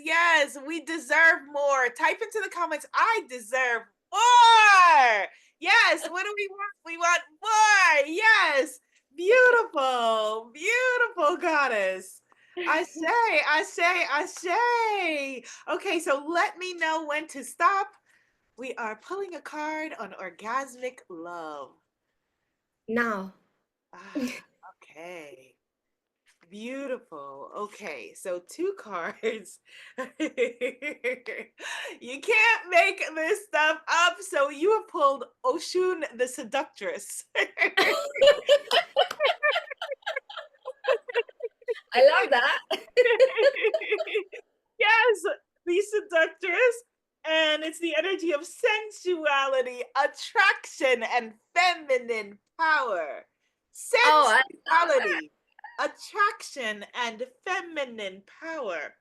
Speaker 1: yes. We deserve more. Type into the comments, I deserve more. Yes, what do we want? We want more. Yes. Beautiful goddess. I say. Okay, so let me know when to stop. We are pulling a card on orgasmic love.
Speaker 5: Now.
Speaker 1: Ah, okay. Beautiful. Okay, so two cards. You can't make this stuff up. So you have pulled Oshun the Seductress.
Speaker 5: I love that.
Speaker 1: Yes, the seductress. And it's the energy of sensuality, attraction, and feminine power.
Speaker 5: Oh, I love that.
Speaker 1: Sensuality, attraction, and feminine power.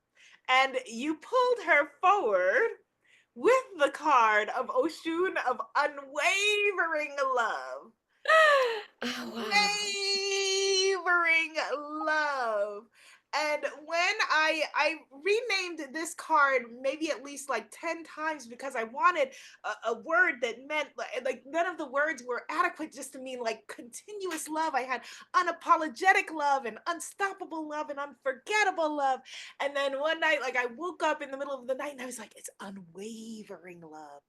Speaker 1: And you pulled her forward with the card of Oshun of unwavering love.
Speaker 5: Oh, wow.
Speaker 1: Wavering love. And when I renamed this card maybe at least like 10 times because I wanted a word that meant like none of the words were adequate just to mean like continuous love. I had unapologetic love and unstoppable love and unforgettable love. And then one night, like I woke up in the middle of the night and I was like, it's unwavering love.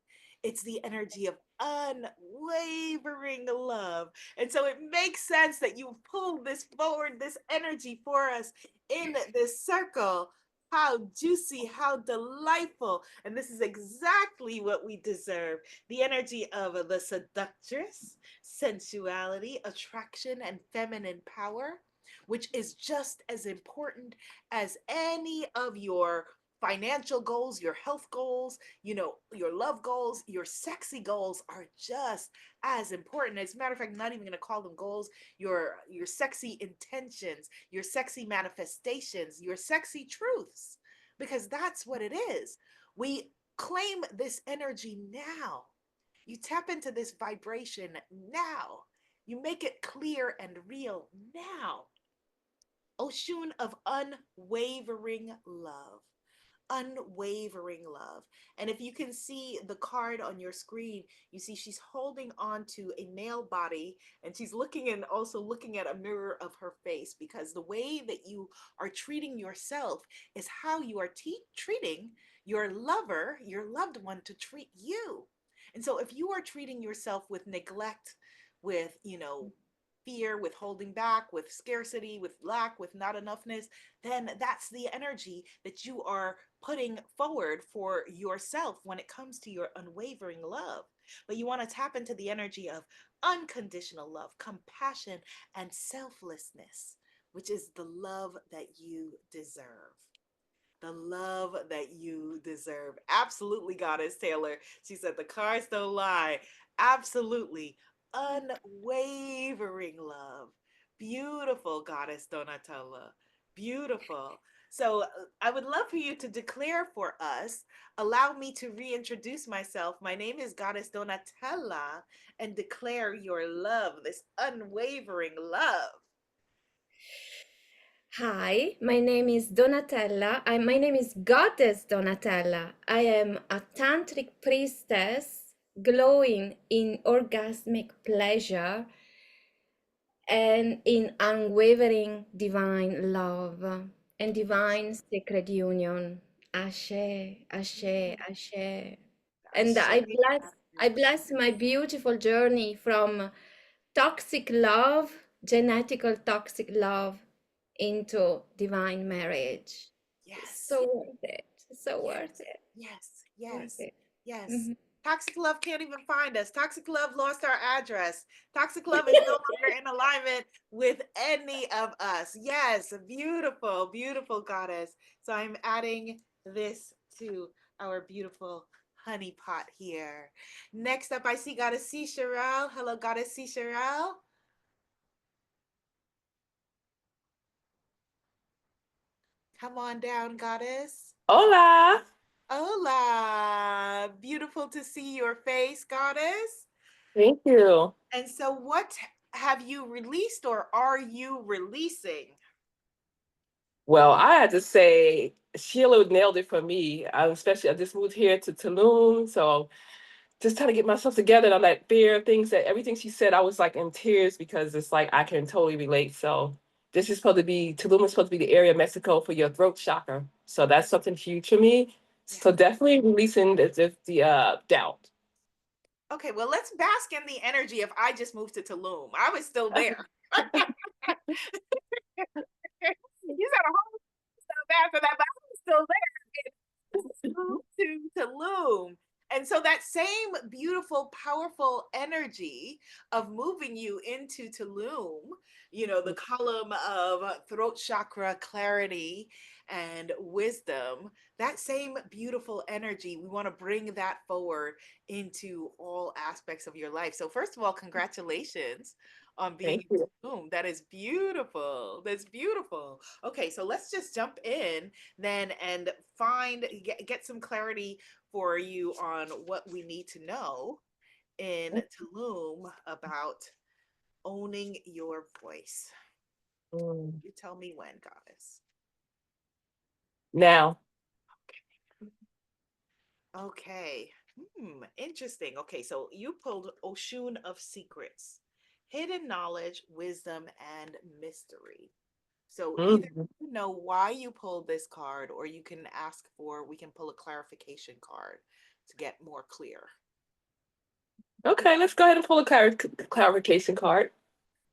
Speaker 1: It's the energy of unwavering love. And so it makes sense that you pulled this forward, this energy for us in this circle. How juicy, how delightful. And this is exactly what we deserve. The energy of the seductress, sensuality, attraction, and feminine power, which is just as important as any of your financial goals, your health goals, your love goals, your sexy goals are just as important. As a matter of fact, I'm not even going to call them goals. Your sexy intentions, your sexy manifestations, your sexy truths, because that's what it is. We claim this energy now. You tap into this vibration now. You make it clear and real now. Oshun of unwavering love. unwavering love. And if you can see the card on your screen, you see she's holding on to a male body, and she's looking and also looking at a mirror of her face, because the way that you are treating yourself is how you are treating your lover, your loved one, to treat you. And so if you are treating yourself with neglect, with, fear, with holding back, with scarcity, with lack, with not enoughness, then that's the energy that you are putting forward for yourself when it comes to your unwavering love. But you want to tap into the energy of unconditional love, compassion, and selflessness, which is the love that you deserve. The love that you deserve. Absolutely, Goddess Taylor. She said the cards don't lie. Absolutely. Unwavering love. Beautiful, Goddess Donatella. Beautiful. So I would love for you to declare for us. Allow me to reintroduce myself. My name is Goddess Donatella, and declare your love, this unwavering love.
Speaker 5: Hi, my name is Donatella. My name is Goddess Donatella. I am a tantric priestess glowing in orgasmic pleasure and in unwavering divine love and divine sacred union. Ashe, Ashe, Ashe. And
Speaker 1: Ashe,
Speaker 5: I
Speaker 1: ashe.
Speaker 5: bless my beautiful journey from toxic love, genetical toxic love, into divine marriage.
Speaker 1: Yes.
Speaker 5: So worth it. So
Speaker 1: Yes,
Speaker 5: worth it.
Speaker 1: yes,
Speaker 5: Worth
Speaker 1: yes,
Speaker 5: it.
Speaker 1: yes.
Speaker 5: Mhm.
Speaker 1: Toxic love can't even find us. Toxic love lost our address. Toxic love is no longer in alignment with any of us. Yes, beautiful, beautiful, Goddess. So I'm adding this to our beautiful honey pot here. Next up, I see Goddess C. Sherelle. Hello, Goddess C. Sherelle. Come on down, Goddess.
Speaker 6: Hola.
Speaker 1: Hola. Beautiful to see your face, Goddess.
Speaker 6: Thank you.
Speaker 1: And so, what have you released or are you releasing?
Speaker 6: Well, I had to say Sheila nailed it for me. I just moved here to Tulum, so just trying to get myself together. And I'm like, there things that everything she said, I was like in tears because it's like I can totally relate. So this is supposed to be Tulum is supposed to be the area of Mexico for your throat chakra. So that's something huge for me.
Speaker 1: Yeah.
Speaker 6: So definitely releasing the doubt.
Speaker 1: Okay, well, let's bask in the energy of I just moved to Tulum. I was still there. You said a whole stuff after that, but I was still there. To Tulum. And so that same beautiful, powerful energy of moving you into Tulum, the column of throat chakra clarity and wisdom, that same beautiful energy, we want to bring that forward into all aspects of your life. So first of all, congratulations on being
Speaker 6: Thank
Speaker 1: in
Speaker 6: you.
Speaker 1: Tulum. That is beautiful. That's beautiful. Okay, so let's just jump in then and get some clarity for you on what we need to know in Tulum about owning your voice.
Speaker 6: Mm.
Speaker 1: You tell me when, Goddess.
Speaker 6: Now.
Speaker 1: Okay. Interesting. Okay, so you pulled Oshun of Secrets, hidden knowledge, wisdom, and mystery. So either
Speaker 6: Mm.
Speaker 1: you know why you pulled this card, or you can we can pull a clarification card to get more clear.
Speaker 6: Okay, let's go ahead and pull a clarification card.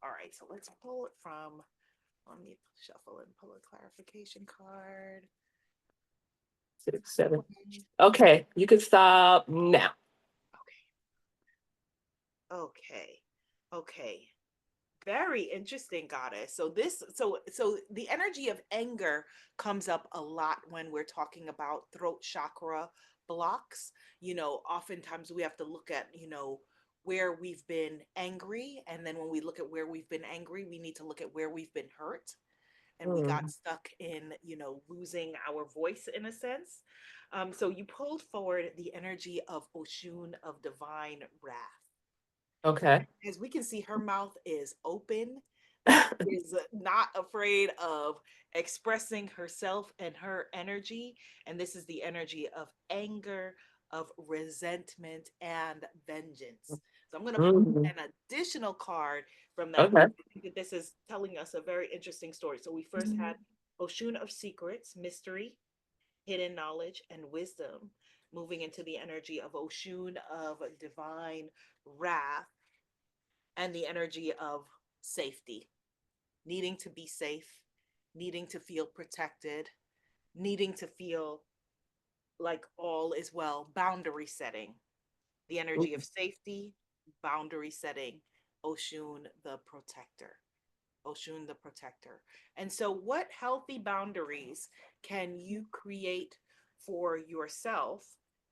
Speaker 1: All right, so let's pull it from, let me shuffle and pull a clarification card.
Speaker 6: 6, 7. Okay, you can stop now.
Speaker 1: Okay. Okay. Very interesting, Goddess. So the energy of anger comes up a lot when we're talking about throat chakra blocks. Oftentimes we have to look at, where we've been angry, and then when we look at where we've been angry, we need to look at where we've been hurt, and we got stuck in, losing our voice in a sense. So you pulled forward the energy of Oshun of divine wrath.
Speaker 6: Okay.
Speaker 1: As we can see, her mouth is open. is not afraid of expressing herself and her energy. And this is the energy of anger, of resentment, and vengeance. So I'm going to pull
Speaker 6: Mhm.
Speaker 1: an additional card from that.
Speaker 6: Okay.
Speaker 1: I think that this is telling us a very interesting story. So we first had Oshun of Secrets, Mystery, Hidden Knowledge, and Wisdom, moving into the energy of Oshun of Divine Wrath and the energy of safety, needing to be safe, needing to feel protected, needing to feel like all is well, boundary setting, the energy of safety, boundary setting, Oshun the protector. Oshun the protector. And so, what healthy boundaries can you create for yourself?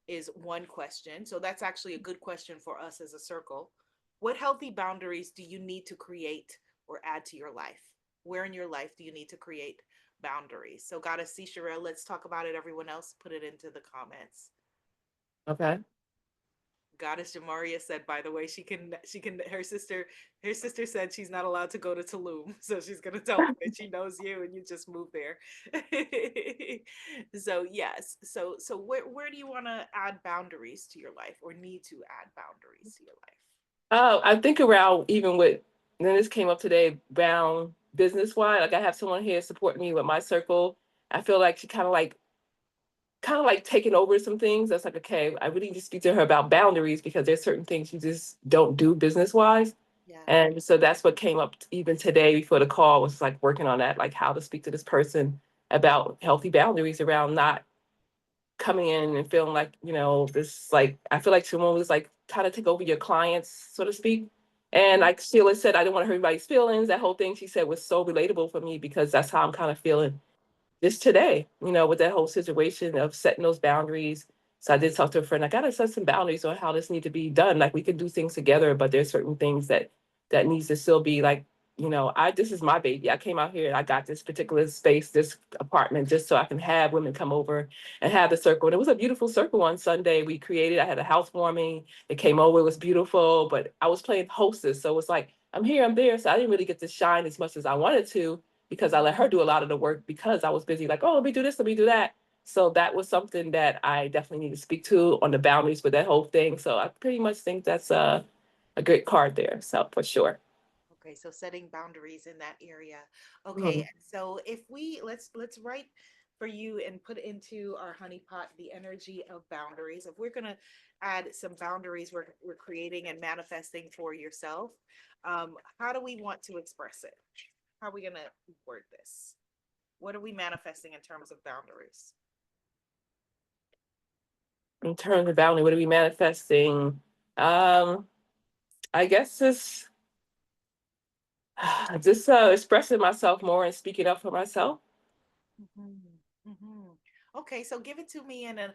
Speaker 1: Is one question. So, that's actually a good question for us as a circle. What healthy boundaries do you need to create or add to your life? Where in your life do you need to create boundaries? So, Goddess C. Sherelle, let's talk about it. Everyone else, put it into the comments.
Speaker 6: Okay.
Speaker 1: Goddess Jamaria said, by the way, she can her sister said she's not allowed to go to Tulum. So she's gonna tell me that she knows you and you just moved there. So yes. So where do you want to add boundaries to your life or need to add boundaries to your life?
Speaker 6: I think around even with, then this came up today, around business wise. Like I have someone here supporting me with my circle. I feel like she kind of like taking over some things. That's like, okay, I really need to speak to her about boundaries because there's certain things you just don't do business wise.
Speaker 1: Yeah.
Speaker 6: And so that's what came up even today before the call, was like working on that, like how to speak to this person about healthy boundaries around not coming in and feeling like, this, like, I feel like someone was like trying to take over your clients, so to speak. And like Sheila said, I didn't want to hurt anybody's feelings. That whole thing she said was so relatable for me because that's how I'm kind of feeling just today, with that whole situation of setting those boundaries. So I did talk to a friend. I gotta set some boundaries on how this need to be done. Like we can do things together, but there's certain things that needs to still be like, this is my baby. I came out here and I got this particular space, this apartment, just so I can have women come over and have the circle. And it was a beautiful circle on Sunday. We created. I had a housewarming. It came over. It was beautiful, but I was playing hostess, so it's like I'm here, I'm there. So I didn't really get to shine as much as I wanted to because I let her do a lot of the work because I was busy, like, oh, let me do this, let me do that. So that was something that I definitely need to speak to on the boundaries with that whole thing. So I pretty much think that's a good card there. So for sure.
Speaker 1: Okay, so setting boundaries in that area. Okay,
Speaker 6: Mhm.
Speaker 1: and so if we let's write for you and put into our honeypot the energy of boundaries. If we're gonna add some boundaries we're creating and manifesting for yourself, how do we want to express it? How are we gonna word this? What are we manifesting in terms of boundaries?
Speaker 6: In terms of boundary, what are we manifesting? Um, I guess just expressing myself more and speaking up for myself.
Speaker 1: Mhm, mhm. Okay, so give it to me in an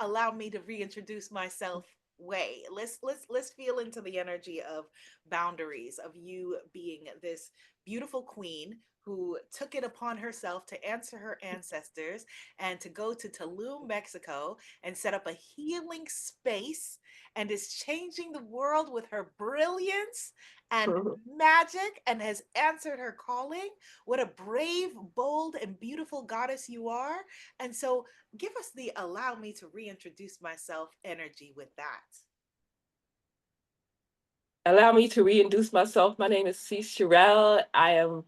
Speaker 1: allow me to reintroduce myself way. Let's feel into the energy of boundaries, of you being this beautiful queen who took it upon herself to answer her ancestors and to go to Tulum, Mexico and set up a healing space and is changing the world with her brilliance and magic and has answered her calling. What a brave, bold, and beautiful goddess you are. And so give us the allow me to reintroduce myself energy with that.
Speaker 6: Allow me to reintroduce myself. My name is C. Sherelle. I am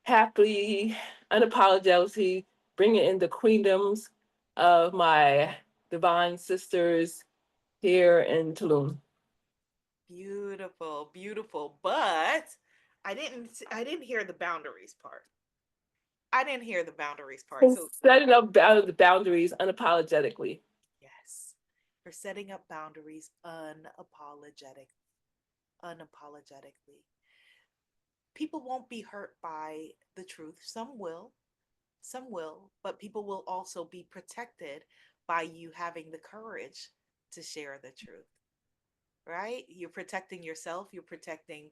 Speaker 6: happily, unapologetically bringing in the queendoms of my divine sisters here in Tulum.
Speaker 1: Beautiful, beautiful. But I didn't hear the boundaries part. I didn't hear the boundaries part. So
Speaker 6: Setting up the boundaries unapologetically.
Speaker 1: yes, for setting up boundaries unapologetically. People won't be hurt by the truth. Some will, but people will also be protected by you having the courage to share the truth, right? You're protecting yourself, you're protecting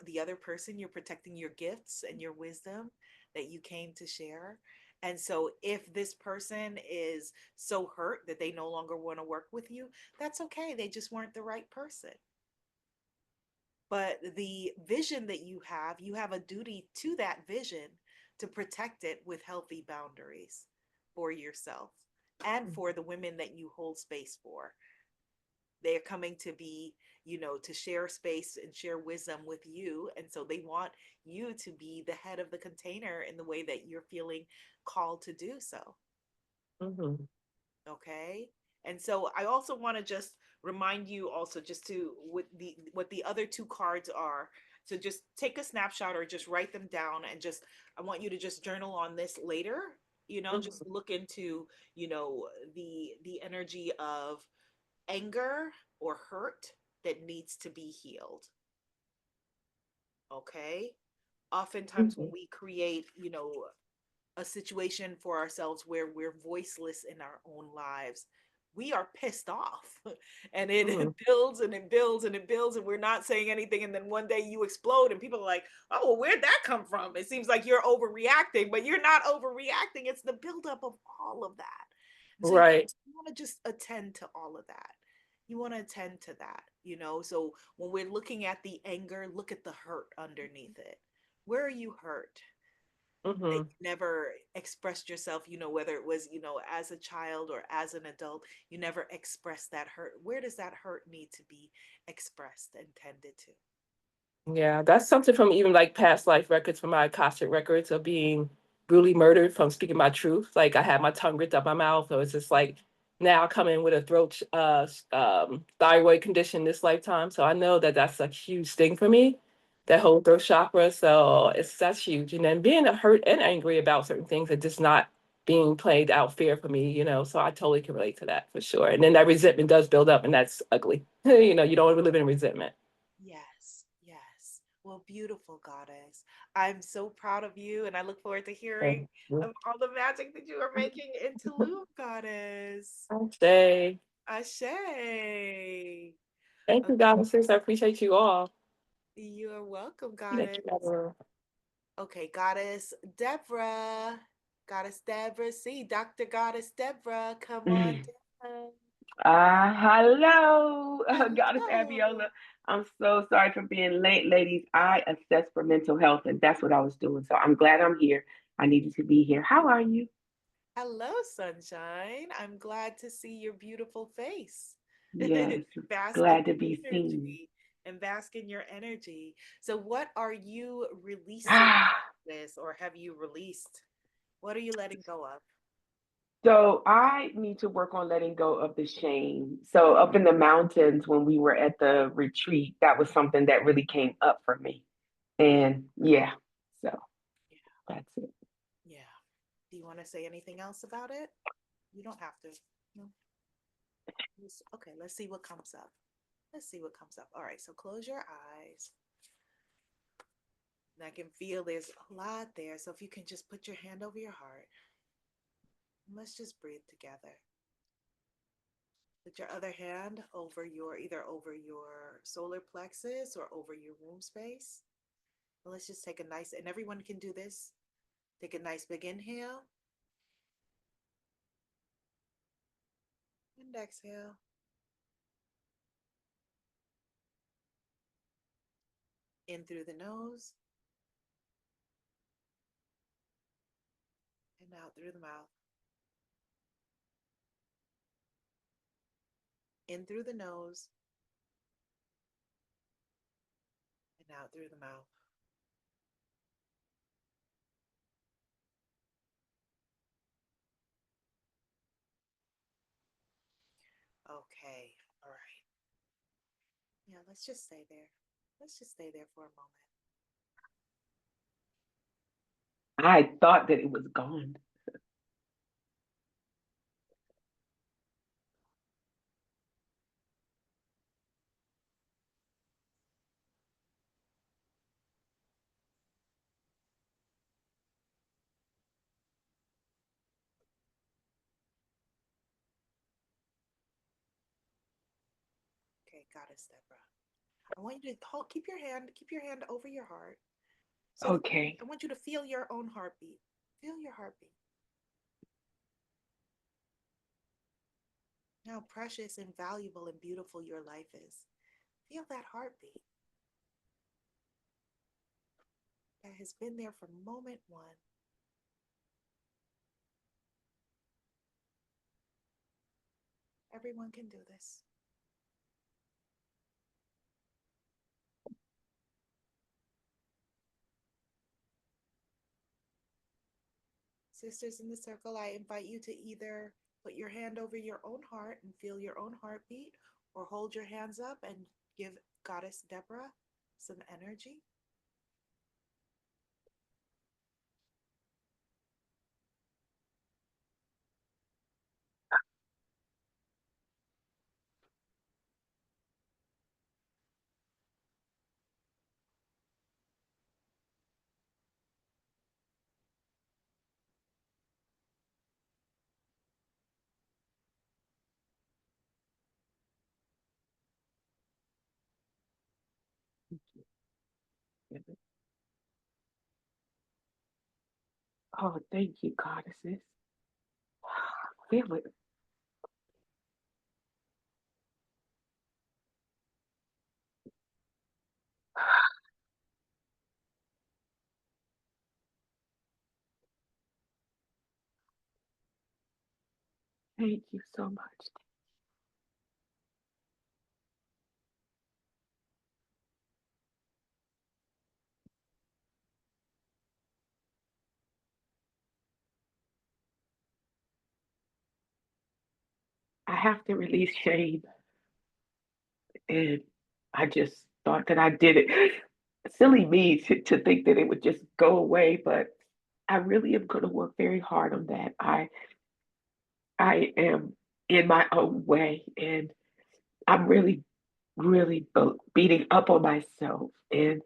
Speaker 1: the other person, you're protecting your gifts and your wisdom that you came to share. And so if this person is so hurt that they no longer want to work with you, that's okay. They just weren't the right person. but the vision that you have a duty to that vision to protect it with healthy boundaries for yourself and for the women that you hold space for. They're coming to be, to share space and share wisdom with you. And so they want you to be the head of the container in the way that you're feeling called to do so.
Speaker 6: Mm-hmm.
Speaker 1: Okay. And so I also want to just remind you also just to what the other two cards are. So just take a snapshot or just write them down and just I want you to just journal on this later, just look into, the energy of anger or hurt that needs to be healed. Okay? Oftentimes when
Speaker 6: Mm-hmm.
Speaker 1: we create, a situation for ourselves where we're voiceless in our own lives, we are pissed off. And it
Speaker 6: Mm-hmm.
Speaker 1: builds and it builds and it builds, and we're not saying anything. And then one day you explode, and people are like, oh, well, where'd that come from? It seems like you're overreacting, but you're not overreacting. It's the buildup of all of that. And so
Speaker 6: Right.
Speaker 1: you want to just attend to all of that. You want to attend to that, So when we're looking at the anger, look at the hurt underneath it. Where are you hurt? That
Speaker 6: Mm-hmm.
Speaker 1: you never expressed yourself, whether it was, as a child or as an adult, you never expressed that hurt. Where does that hurt need to be expressed and tended to?
Speaker 6: Yeah, that's something from even like past life records from my Akashic records of being brutally murdered from speaking my truth. Like I had my tongue ripped out my mouth. It was just like now I come in with a thyroid condition this lifetime. So I know that that's a huge thing for me, that whole throat chakra. So that's huge. And then being hurt and angry about certain things and just not being played out fair for me. So I totally can relate to that for sure. And then that resentment does build up and that's ugly. You don't want to live in resentment.
Speaker 1: Yes, yes. Well, beautiful goddess. I'm so proud of you, and I look forward to hearing
Speaker 6: Thank you.
Speaker 1: of all the magic that you are making in Tulum, goddess.
Speaker 6: Say,
Speaker 1: Ashe.
Speaker 6: thank
Speaker 1: Okay,
Speaker 6: you, goddesses. I appreciate you all.
Speaker 1: you are welcome,
Speaker 6: Thank
Speaker 1: goddess.
Speaker 6: you, Abiola.
Speaker 1: Okay, Goddess Deborah. Goddess Deborah. See, Dr. Goddess Deborah, come on down.
Speaker 7: Hello, Goddess
Speaker 1: Hello.
Speaker 7: Abiola. I'm so sorry for being late, ladies. I assess for mental health, and that's what I was doing. So I'm glad I'm here. I needed to be here. How are you?
Speaker 1: Hello, sunshine. I'm glad to see your beautiful face.
Speaker 7: Yes,
Speaker 1: Bask in
Speaker 7: glad to
Speaker 1: your
Speaker 7: be seen.
Speaker 1: energy and bask in your energy. So, what are you releasing this, or have you released? What are you letting go of?
Speaker 7: So I need to work on letting go of the shame. So up in the mountains when we were at the retreat, that was something that really came up for me. And yeah, so
Speaker 1: Yeah,
Speaker 7: that's it.
Speaker 1: yeah. Do you want to say anything else about it? You don't have to. No. Okay, let's see what comes up. Let's see what comes up. All right, so close your eyes. And I can feel there's a lot there. So if you can just put your hand over your heart, and let's just breathe together. Put your other hand over either over your solar plexus or over your womb space. And let's just take a nice, and everyone can do this. Take a nice big inhale and exhale. In through the nose and out through the mouth. In through the nose and out through the mouth. Okay, all right. Yeah, let's just stay there. Let's just stay there for a moment.
Speaker 7: I thought that it was gone.
Speaker 1: Okay, Goddess Deborah. I want you to keep your hand over your heart. So
Speaker 7: Okay.
Speaker 1: I want you to feel your own heartbeat. Feel your heartbeat. How precious and valuable and beautiful your life is. Feel that heartbeat. that has been there from moment one. Everyone can do this. Sisters in the circle, I invite you to either put your hand over your own heart and feel your own heartbeat, or hold your hands up and give Goddess Deborah some energy.
Speaker 7: Oh, thank you, goddesses. Feel it. Thank you so much. I have to release shame. And I just thought that I did it. Silly me to think that it would just go away, but I really am going to work very hard on that. I am in my own way, and I'm really, really beating up on myself. And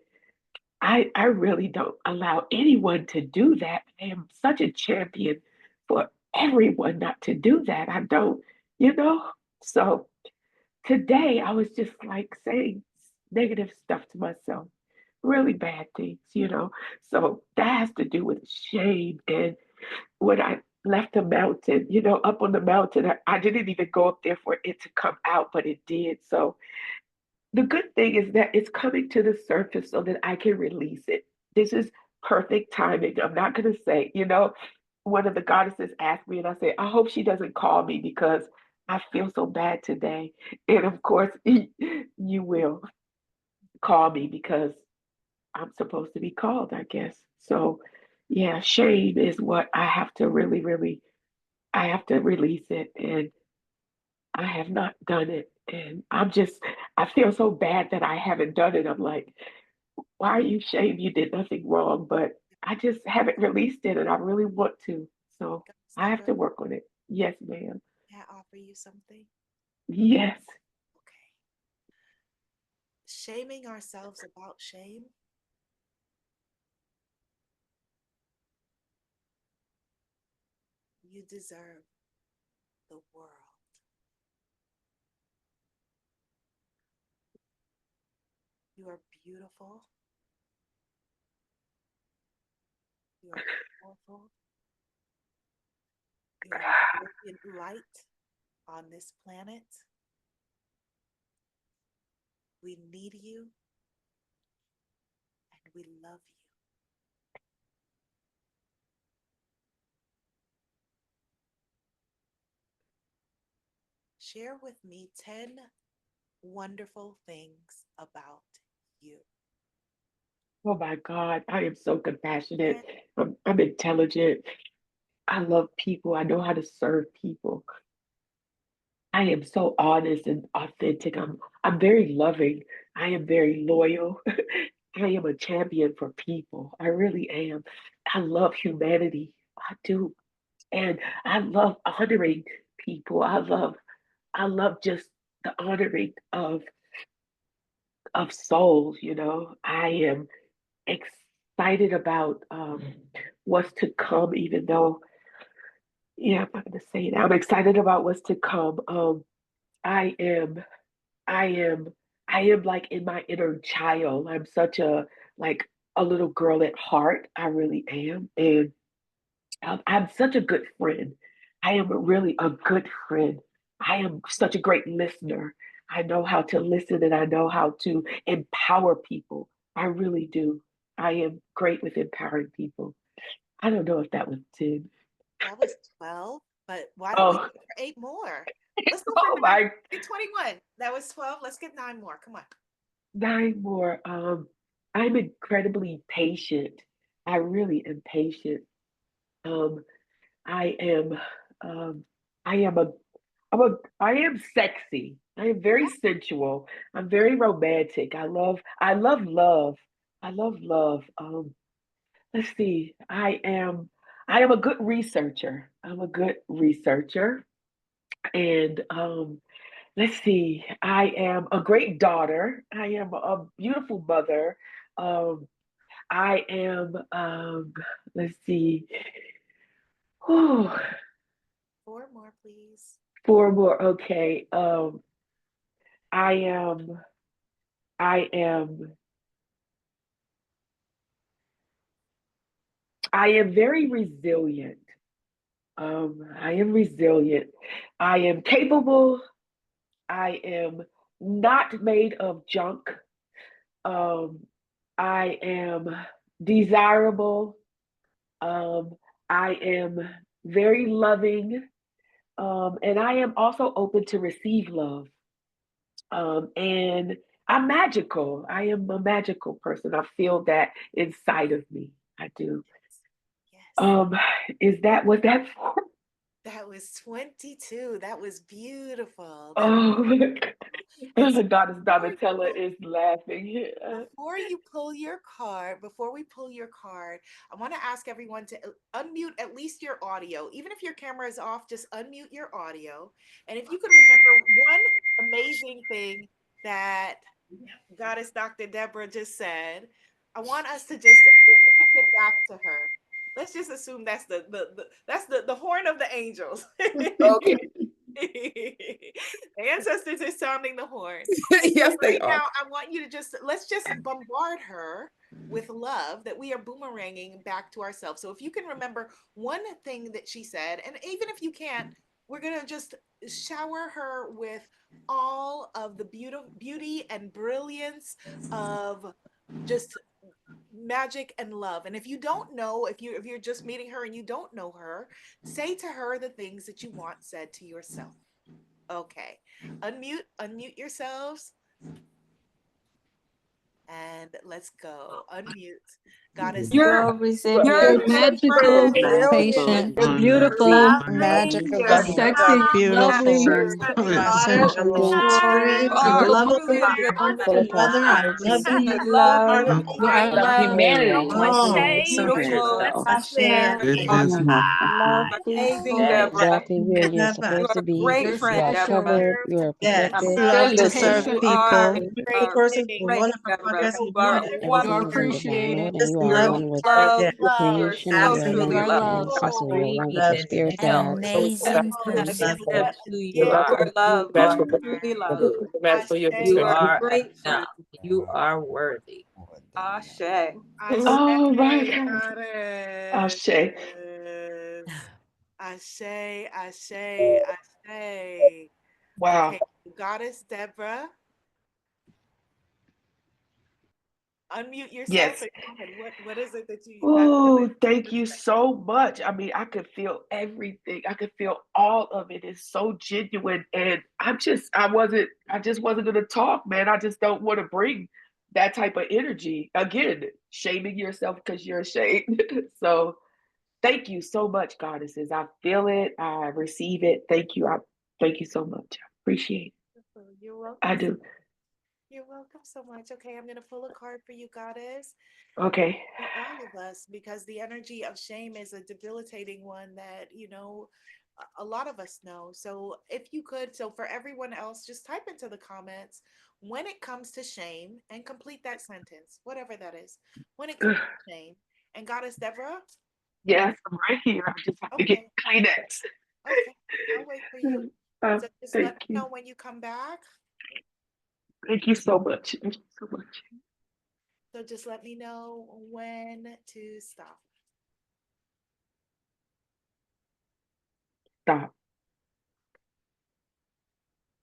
Speaker 7: I really don't allow anyone to do that. I am such a champion for everyone not to do that. I don't, you know? So today I was just like saying negative stuff to myself, really bad things. So that has to do with shame. And when I left the mountain, up on the mountain, I didn't even go up there for it to come out, but it did. So the good thing is that it's coming to the surface so that I can release it. This is perfect timing. I'm not going to say, one of the goddesses asked me, and I said, I hope she doesn't call me because I feel so bad today. And of course, you will call me because I'm supposed to be called, I guess. So, yeah, shame is what I have to really, really, I have to release it. And I have not done it. And I feel so bad that I haven't done it. I'm like, why are you ashamed? You did nothing wrong. But I just haven't released it and I really want to. So
Speaker 1: Goddess
Speaker 7: I have
Speaker 1: Deborah,
Speaker 7: to work on it. Yes, ma'am.
Speaker 1: may I offer you something?
Speaker 7: Yes.
Speaker 1: Okay. Shaming ourselves about shame, you deserve the world. You are beautiful. You are powerful. You are a brilliant light on this planet. We need you and we love you. Share with me 10 wonderful things about you.
Speaker 7: Oh my God. I am so compassionate.
Speaker 1: And
Speaker 7: I'm intelligent. I love people. I know how to serve people. I am so honest and authentic. I'm very loving. I am very loyal. I am a champion for people. I really am. I love humanity. I do. And I love honoring people. I love just the honoring of souls. I am excited about what's to come, even though, yeah, I'm not gonna say that. I'm excited about what's to come. I am I am I am like in my inner child. I'm such like a little girl at heart. I really am. And I'm such a good friend. I am really a good friend. I am such a great listener. I know how to listen and I know how to empower people. I really do. I am great with empowering people. I don't know if that was 10.
Speaker 1: That was 12, but why don't we
Speaker 7: Oh,
Speaker 1: go for 8 more? Let's go
Speaker 7: oh
Speaker 1: for 9.
Speaker 7: my,
Speaker 1: 21. That was 12. Let's get 9 more. Come on.
Speaker 7: 9 more. I'm incredibly patient. I really am patient. Um, I am, um, I am a, I am sexy. I am very sensual. I'm very romantic. I love love. I love love. Let's see. I am a good researcher. I'm a good researcher. And let's see. I am a great daughter. I am a beautiful mother. Um, I am let's see. Oh,
Speaker 1: 4 more, please.
Speaker 7: 4 more. Okay. I am I am I am very resilient. I am resilient. I am capable. I am not made of junk. Um, I am desirable. Um, I am very loving. And I am also open to receive love. And I'm magical. I am a magical person. I feel that inside of me. I do.
Speaker 1: Yes.
Speaker 7: Um, was that for?
Speaker 1: That was 22. That was beautiful. That was
Speaker 7: Oh,
Speaker 1: and so
Speaker 7: Goddess
Speaker 1: before you
Speaker 7: Donatella
Speaker 1: pull,
Speaker 7: is laughing.
Speaker 1: before you pull your card, before we pull your card, I want to ask everyone to unmute at least your audio. Even if your camera is off, just unmute your audio. And if you could remember one amazing thing that Goddess Dr. Deborah just said, I want us to just reflect it back to her. Let's just assume that's the horn of the angels.
Speaker 6: Okay.
Speaker 1: The ancestors are sounding the horn.
Speaker 6: Yes, they
Speaker 1: Right
Speaker 6: are.
Speaker 1: now, I want you to let's just bombard her with love that we are boomeranging back to ourselves. So if you can remember one thing that she said, and even if you can't, we're gonna just shower her with all of the beauty and brilliance of just magic and love. And if you don't know, if you're just meeting her and you don't know her, say to her the things that you want said to yourself. Okay. Unmute yourselves and let's go. Unmute. Goddess
Speaker 6: You're
Speaker 1: Deborah.
Speaker 8: So
Speaker 6: you're
Speaker 8: resilient,
Speaker 6: magical,
Speaker 8: patient,
Speaker 6: you're
Speaker 8: beautiful,
Speaker 6: beautiful,
Speaker 8: magical,
Speaker 6: you're
Speaker 8: sexy, lovely,
Speaker 6: you're
Speaker 8: sensual,
Speaker 6: you are
Speaker 8: lovable,
Speaker 2: full of
Speaker 8: wonderful mother. I love
Speaker 2: possibilities.
Speaker 8: you, love. You are
Speaker 6: the
Speaker 8: loved.
Speaker 6: humanity.
Speaker 8: Oh,
Speaker 1: Ashe,
Speaker 8: so beautiful. Ashe,
Speaker 9: Goodness.
Speaker 8: love,
Speaker 9: Amazing,
Speaker 8: peaceful.
Speaker 9: exactly where you're
Speaker 8: Deborah,
Speaker 9: supposed to be.
Speaker 8: you're
Speaker 9: You are
Speaker 8: special.
Speaker 9: covered, you are
Speaker 8: Yes,
Speaker 9: protected.
Speaker 8: love to
Speaker 6: Fearless.
Speaker 8: serve
Speaker 9: Listen,
Speaker 8: people.
Speaker 1: great
Speaker 8: Beautiful person,
Speaker 1: thing.
Speaker 8: wonderful progress in beauty.
Speaker 9: everything is in divine order, and
Speaker 8: Just
Speaker 9: you are
Speaker 8: love,
Speaker 9: one with
Speaker 8: yeah,
Speaker 1: Love.
Speaker 9: creation, and you are one
Speaker 8: absolutely
Speaker 9: with
Speaker 8: love.
Speaker 9: ancestors, and you are one with
Speaker 8: Love
Speaker 9: the
Speaker 8: you.
Speaker 9: spirit
Speaker 10: An
Speaker 9: guide.
Speaker 10: amazing
Speaker 8: Love
Speaker 10: person.
Speaker 8: you.
Speaker 1: Yes.
Speaker 6: Magical, magical, you're
Speaker 1: Ashe.
Speaker 2: More than
Speaker 1: Ashe,
Speaker 7: Oh my God.
Speaker 1: goddess.
Speaker 7: Ashe.
Speaker 1: Ashe, Ashe, Ashe.
Speaker 7: Wow.
Speaker 1: Okay, Goddess Deborah, unmute yourself
Speaker 7: Yes.
Speaker 1: and go ahead. What is it that you that's
Speaker 7: Oh, thank you so much. I mean, I could feel everything. I could feel all of it. It's so genuine. And I just wasn't gonna talk, man. I just don't want to bring that type of energy. Again, shaming yourself because you're ashamed. So thank you so much, goddesses. I feel it, I receive it. Thank you. I thank you so much. I appreciate
Speaker 1: wonderful.
Speaker 7: it. I do.
Speaker 1: You're welcome so much. Okay, I'm gonna pull a card for you, Goddess.
Speaker 7: Okay.
Speaker 1: For all of us, because the energy of shame is a debilitating one that, a lot of us know. So if you could, so for everyone else, just type into the comments when it comes to shame and complete that sentence, whatever that is. When it comes to shame. And Goddess Deborah,
Speaker 7: Yes, I'm right here. I just have to get
Speaker 1: okay,
Speaker 7: Kleenex.
Speaker 1: okay, I'll wait for you. So just let
Speaker 7: Thank
Speaker 1: me
Speaker 7: you.
Speaker 1: know when you come back.
Speaker 7: Thank you so much. Thank you so much.
Speaker 1: So just let me know when to stop.
Speaker 7: Stop.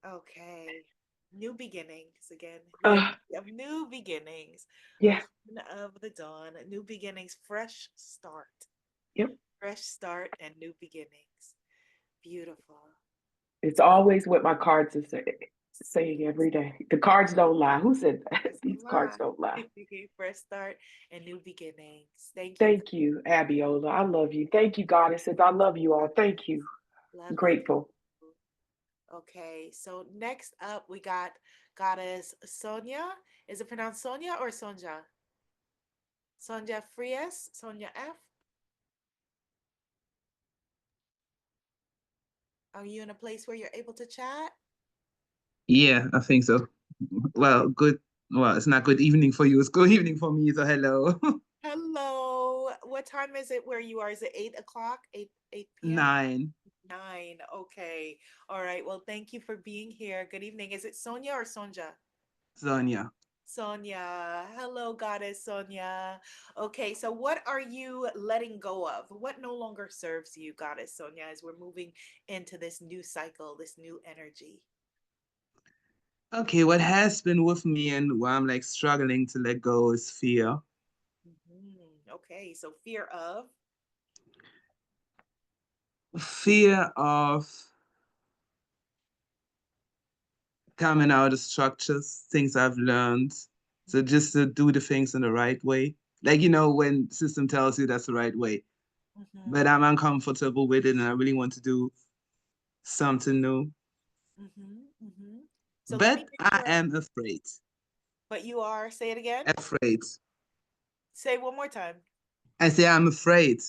Speaker 1: Okay. New beginnings again. The
Speaker 7: Uh,
Speaker 1: energy of new beginnings.
Speaker 7: yeah.
Speaker 1: Of the dawn. New beginnings. Fresh start.
Speaker 7: Yep.
Speaker 1: Fresh start and new beginnings. Beautiful.
Speaker 7: It's always what my cards are saying every day. The cards don't lie. Who said that? These cards don't lie.
Speaker 1: Fresh start and new beginnings. Thank you.
Speaker 7: Thank you, Abiola. I love you. Thank you, goddesses. I love you all. Thank you.
Speaker 1: Love
Speaker 7: I'm
Speaker 1: you.
Speaker 7: grateful.
Speaker 1: Okay, so next up we got goddess Sonia. Is it pronounced Sonia or Sonja? Sonja Fries, Sonia F. Are you in a place where you're able to chat?
Speaker 10: Yeah, I think so. Well, good. Well, it's not good evening for you. It's good evening for me. So hello.
Speaker 1: Hello. What time is it where you are? Is it 8 o'clock? 8 p.m.?
Speaker 10: 9.
Speaker 1: 9. Okay. All right. Well, thank you for being here. Good evening. Is it Sonia or Sonja?
Speaker 10: Sonia.
Speaker 1: Sonia. Hello, goddess Sonia. Okay, so what are you letting go of? What no longer serves you, goddess Sonia, as we're moving into this new cycle, this new energy?
Speaker 10: Okay, what has been with me and why I'm like struggling to let go is fear.
Speaker 1: Okay, so fear of?
Speaker 10: Fear of coming out of structures, things I've learned. So just to do the things in the right way. Like, when system tells you that's the right way. But I'm uncomfortable with it and I really want to do something new.
Speaker 1: So let me
Speaker 10: But
Speaker 1: make
Speaker 10: I
Speaker 1: sure.
Speaker 10: am afraid.
Speaker 1: But you are, say it again.
Speaker 10: Afraid.
Speaker 1: Say it one more time.
Speaker 10: I say I'm afraid.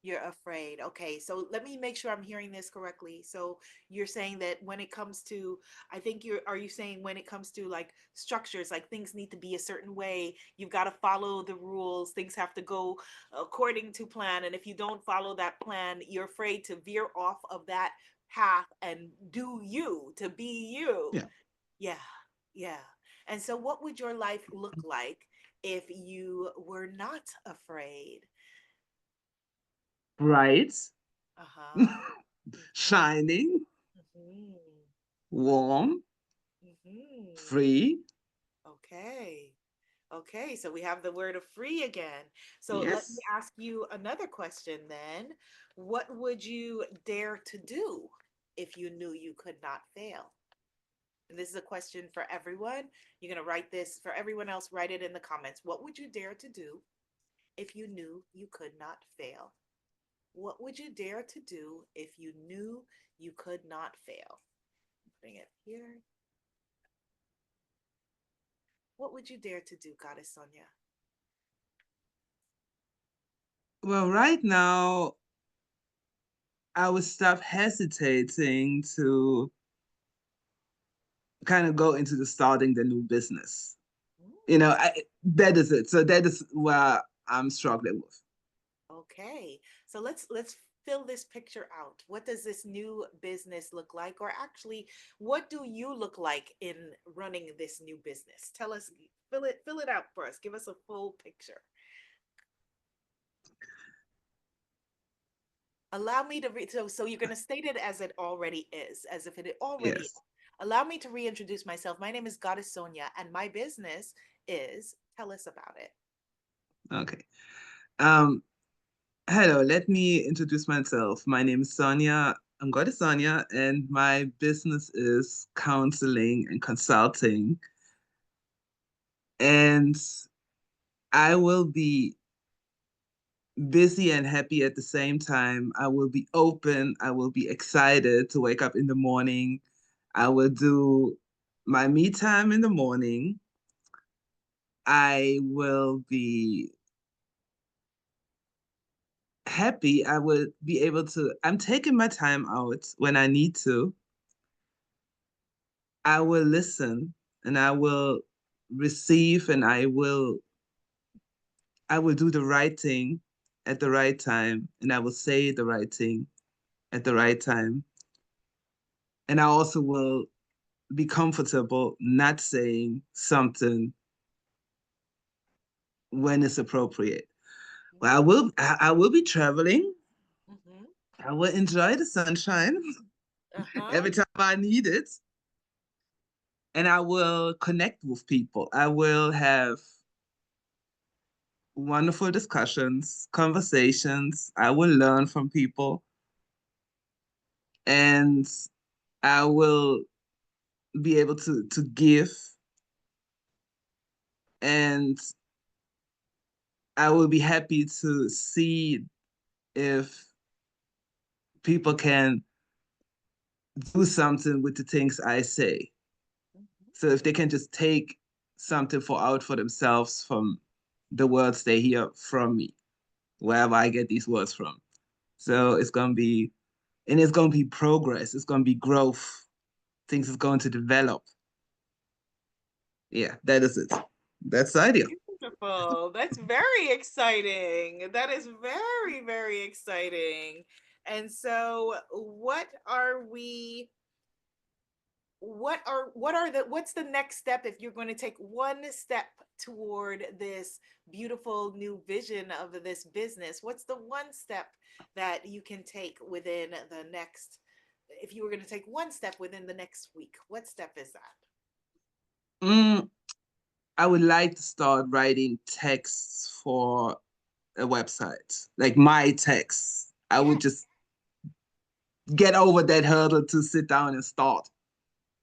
Speaker 1: You're afraid. Okay, so let me make sure I'm hearing this correctly. So you're saying that when it comes to, I think are you saying when it comes to like structures, like things need to be a certain way, you've got to follow the rules, things have to go according to plan, and if you don't follow that plan, you're afraid to veer off of that path and do you, to be you.
Speaker 10: Yeah.
Speaker 1: Yeah, yeah. And so what would your life look like if you were not afraid?
Speaker 10: Bright.
Speaker 1: Uh-huh.
Speaker 10: Shining.
Speaker 1: Mhm.
Speaker 10: Warm.
Speaker 1: Mhm.
Speaker 10: Free.
Speaker 1: Okay. Okay, so we have the word of free again. So let me
Speaker 10: Yes.
Speaker 1: ask you another question then. What would you dare to do if you knew you could not fail? And this is a question for everyone. You're going to write this for everyone else, write it in the comments. What would you dare to do if you knew you could not fail? What would you dare to do if you knew you could not fail? Bring it here. What would you dare to do, Goddess Sonia?
Speaker 10: Well, right now, I would stop hesitating to kind of go into the starting the new business. That is it. So that is where I'm struggling with.
Speaker 1: Okay, so let's fill this picture out. What does this new business look like? Or actually, what do you look like in running this new business? Tell us, fill it out for us. Give us a full picture. Allow me to so you're going to state it as it already is, as if it already is.
Speaker 10: Yes.
Speaker 1: Allow me to reintroduce myself. My name is Goddess Sonia, and my business is, tell us about it.
Speaker 10: Okay. Um, Hello, let me introduce myself. My name is Sonia. I'm Goddess Sonia, and my business is counseling and consulting. And I will be busy and happy at the same time. I will be open. I will be excited to wake up in the morning. I will do my me time in the morning. I will be happy. I will be able to, I'm taking my time out when I need to. I will listen and I will receive and I will do the right thing at the right time and I will say the right thing at the right time. And I also will be comfortable not saying something when it's appropriate. Well, I will be traveling. I will enjoy the sunshine
Speaker 1: Uh-huh.
Speaker 10: every time I need it. and I will connect with people. I will have wonderful discussions, conversations. I will learn from people, and I will be able to give, and I will be happy to see if people can do something with the things I say. So if they can just take something out for themselves from the words they hear from me, wherever I get these words from. So it's gonna be, and it's gonna be progress. It's gonna be growth. Things is going to develop. Yeah, that is it. That's the idea.
Speaker 1: Beautiful. That's very exciting. That is very, very exciting. And so what's the next step if you're going to take one step toward this beautiful new vision of this business? What's the one step that you can take within the next, if you were going to take one step within the next week, what step is that?
Speaker 10: I would like to start writing texts for a website, like my texts. I would just get over that hurdle to sit down and start.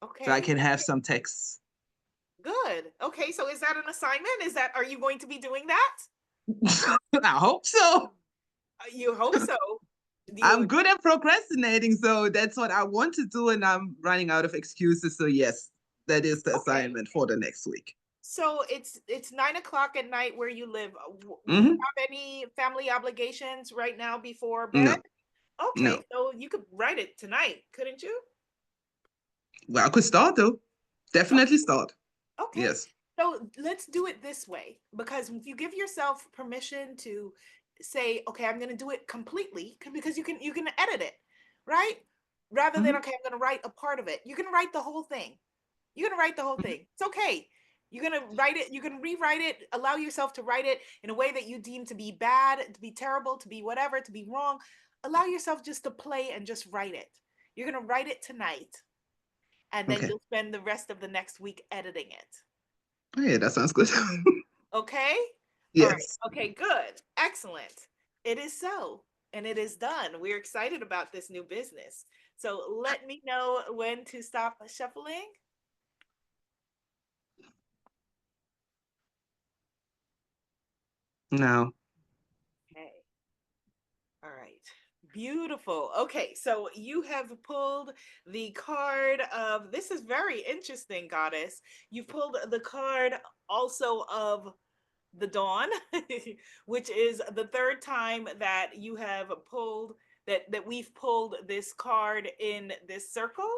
Speaker 1: Okay.
Speaker 10: So I can have some texts.
Speaker 1: Good. Okay, so is that an assignment? Are you going to be doing that?
Speaker 10: I hope so.
Speaker 1: You hope so.
Speaker 10: I'm good at procrastinating, so that's what I want to do, and I'm running out of excuses. So yes, that is the assignment for the next week.
Speaker 1: So it's 9:00 at night where you live. Do you have any family obligations right now before bed?
Speaker 10: No.
Speaker 1: Okay,
Speaker 10: No.
Speaker 1: so you could write it tonight, couldn't you?
Speaker 10: Well, I could start though. Definitely start.
Speaker 1: Okay.
Speaker 10: Yes.
Speaker 1: So let's do it this way, because if you give yourself permission to say, okay, I'm going to do it completely, because you can edit it, right? Rather than, okay, I'm going to write a part of it. You can write the whole thing. You're going to write the whole thing. It's okay. You're going to write it. You can rewrite it. Allow yourself to write it in a way that you deem to be bad, to be terrible, to be whatever, to be wrong. Allow yourself just to play and just write it. You're going to write it tonight, and then you'll spend the rest of the next week editing it.
Speaker 10: Oh, yeah, that sounds good.
Speaker 1: Okay?
Speaker 10: Yes.
Speaker 1: All right. Okay, good. Excellent. It is so, and it is done. We're excited about this new business. So let me know when to stop shuffling.
Speaker 10: No.
Speaker 1: Okay. All right. Beautiful. Okay, so you have pulled the card of, this is very interesting, Goddess. You pulled the card also of the dawn, which is the third time that you have pulled that we've pulled this card in this circle,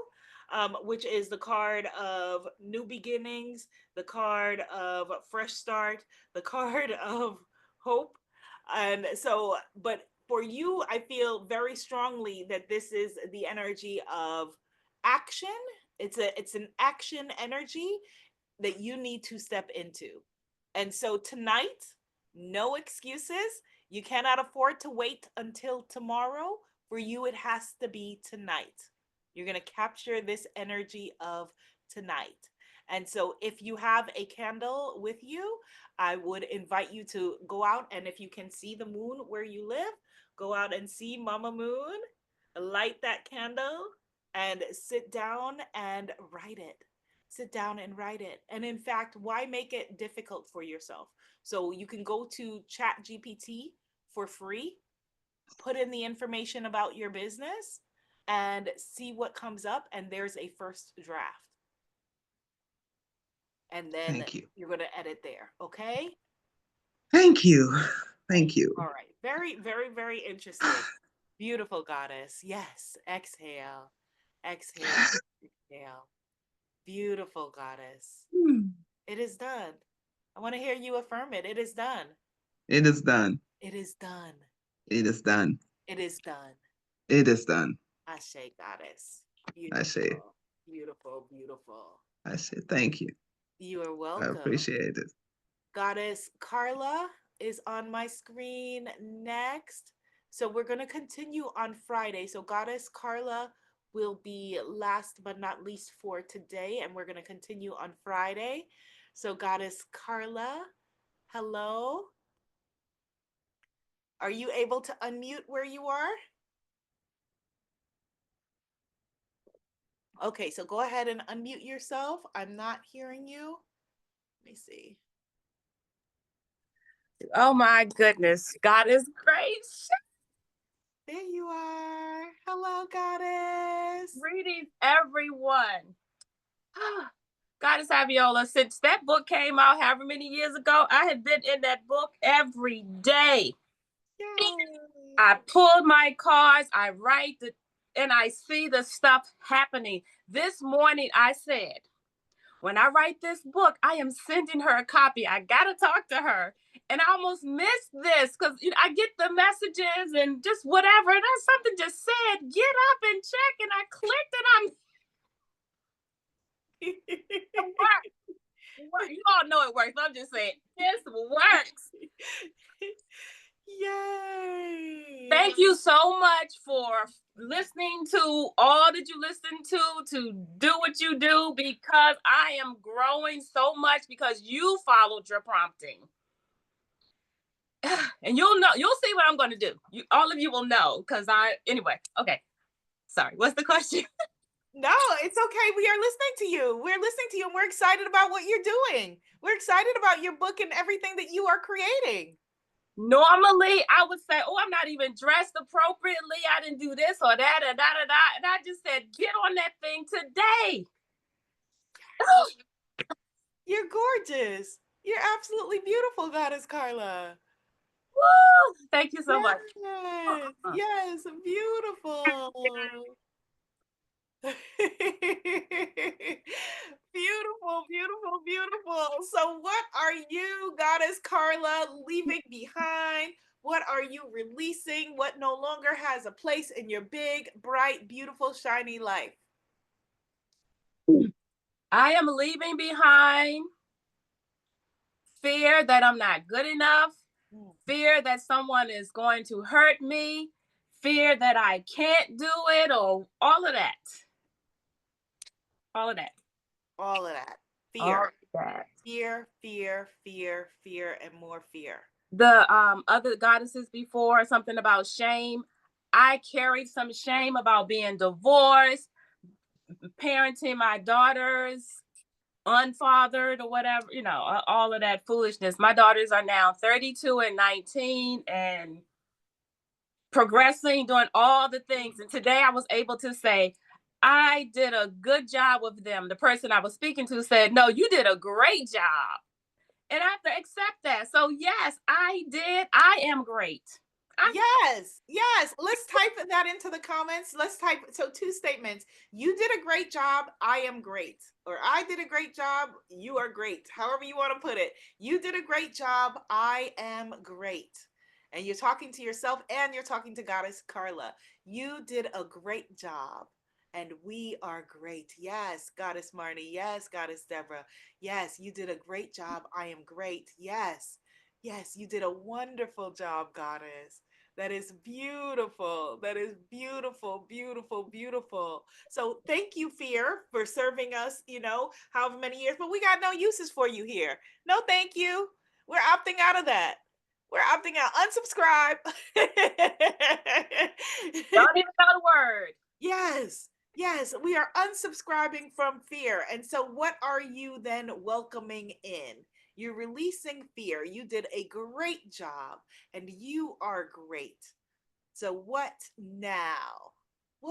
Speaker 1: which is the card of new beginnings, the card of fresh start, the card of hope. And so, but for you, I feel very strongly that this is the energy of action. It's an action energy that you need to step into. And so tonight, no excuses. You cannot afford to wait until tomorrow. For you, it has to be tonight. You're going to capture this energy of tonight. And so if you have a candle with you, I would invite you to go out, and if you can see the moon where you live, go out and see Mama Moon, light that candle, and sit down and write it. Sit down and write it. And in fact, why make it difficult for yourself? So you can go to Chat GPT for free, put in the information about your business, and see what comes up. And there's a first draft. And then you're going to edit there. Okay.
Speaker 10: Thank you. Thank you.
Speaker 1: All right. Very, very, very interesting. Beautiful, Goddess. Yes. Exhale. Exhale. Exhale. Beautiful, Goddess. It is done. I want to hear you affirm it. It is done.
Speaker 10: It is done.
Speaker 1: It is done.
Speaker 10: It is done.
Speaker 1: It is done.
Speaker 10: It is done.
Speaker 1: Ashe, Goddess. Beautiful.
Speaker 10: Ashe.
Speaker 1: Beautiful, beautiful.
Speaker 10: Ashe. Thank you.
Speaker 1: You are welcome.
Speaker 10: I appreciate it.
Speaker 1: Goddess Carla is on my screen next. So we're going to continue on Friday. So Goddess Carla will be last but not least for today, and we're going to continue on Friday. So, Goddess Carla, hello. Are you able to unmute where you are? Okay, so go ahead and unmute yourself. I'm not hearing you. Let me see.
Speaker 8: Oh my goodness. God is great.
Speaker 1: There you are. Hello, Goddess.
Speaker 8: Greetings, everyone. Goddess Abiola, since that book came out however many years ago, I have been in that book every day.
Speaker 1: Yay.
Speaker 8: I pulled my cards, I write and I see the stuff happening. This morning I said, when I write this book, I am sending her a copy. I got to talk to her. And I almost missed this because I get the messages and just whatever. And then something just said, get up and check. And I clicked and you all know it works. I'm just saying, this works.
Speaker 1: Yay.
Speaker 8: Thank you so much for listening to all that you listen to do what you do, because I am growing so much because you followed your prompting. And you'll see what I'm going to do. All of you will know anyway. Okay. Sorry. What's the question?
Speaker 1: No, it's okay. We are listening to you. We're listening to you and we're excited about what you're doing. We're excited about your book and everything that you are creating.
Speaker 8: Normally, I would say, oh, I'm not even dressed appropriately. I didn't do this or that and da. And I just said, get on that thing today.
Speaker 1: You're gorgeous. You're absolutely beautiful, Goddess Carla.
Speaker 8: Woo! Thank you so much.
Speaker 1: Yes, beautiful. Beautiful, beautiful, beautiful. So what are you, Goddess Carla, leaving behind? What are you releasing? What no longer has a place in your big, bright, beautiful, shiny life?
Speaker 8: I am leaving behind fear that I'm not good enough, fear that someone is going to hurt me, fear that I can't do it, or all of that. All of that.
Speaker 1: All of that. Fear.
Speaker 8: All of that.
Speaker 1: Fear, fear, fear, fear, and more fear.
Speaker 8: The other goddesses before, something about shame. I carried some shame about being divorced, parenting my daughters, unfathered or whatever, all of that foolishness. My daughters are now 32 and 19 and progressing, doing all the things. And today I was able to say, I did a good job with them. The person I was speaking to said, no, you did a great job. And I have to accept that. So yes, I did. I am great.
Speaker 1: Yes. Let's type that into the comments. So 2 statements. You did a great job. I am great. Or I did a great job. You are great. However you want to put it. You did a great job. I am great. And you're talking to yourself and you're talking to Goddess Carla. You did a great job. And we are great. Yes, Goddess Marnie. Yes, Goddess Deborah. Yes, you did a great job. I am great. Yes, you did a wonderful job, Goddess. That is beautiful. That is beautiful, beautiful, beautiful. So thank you, Fear, for serving us, however many years, but we got no uses for you here. No, thank you. We're opting out of that. We're opting out. Unsubscribe.
Speaker 8: Don't even know the word.
Speaker 1: Yes, we are unsubscribing from fear. And so what are you then welcoming in? You're releasing fear. You did a great job and you are great. So what now?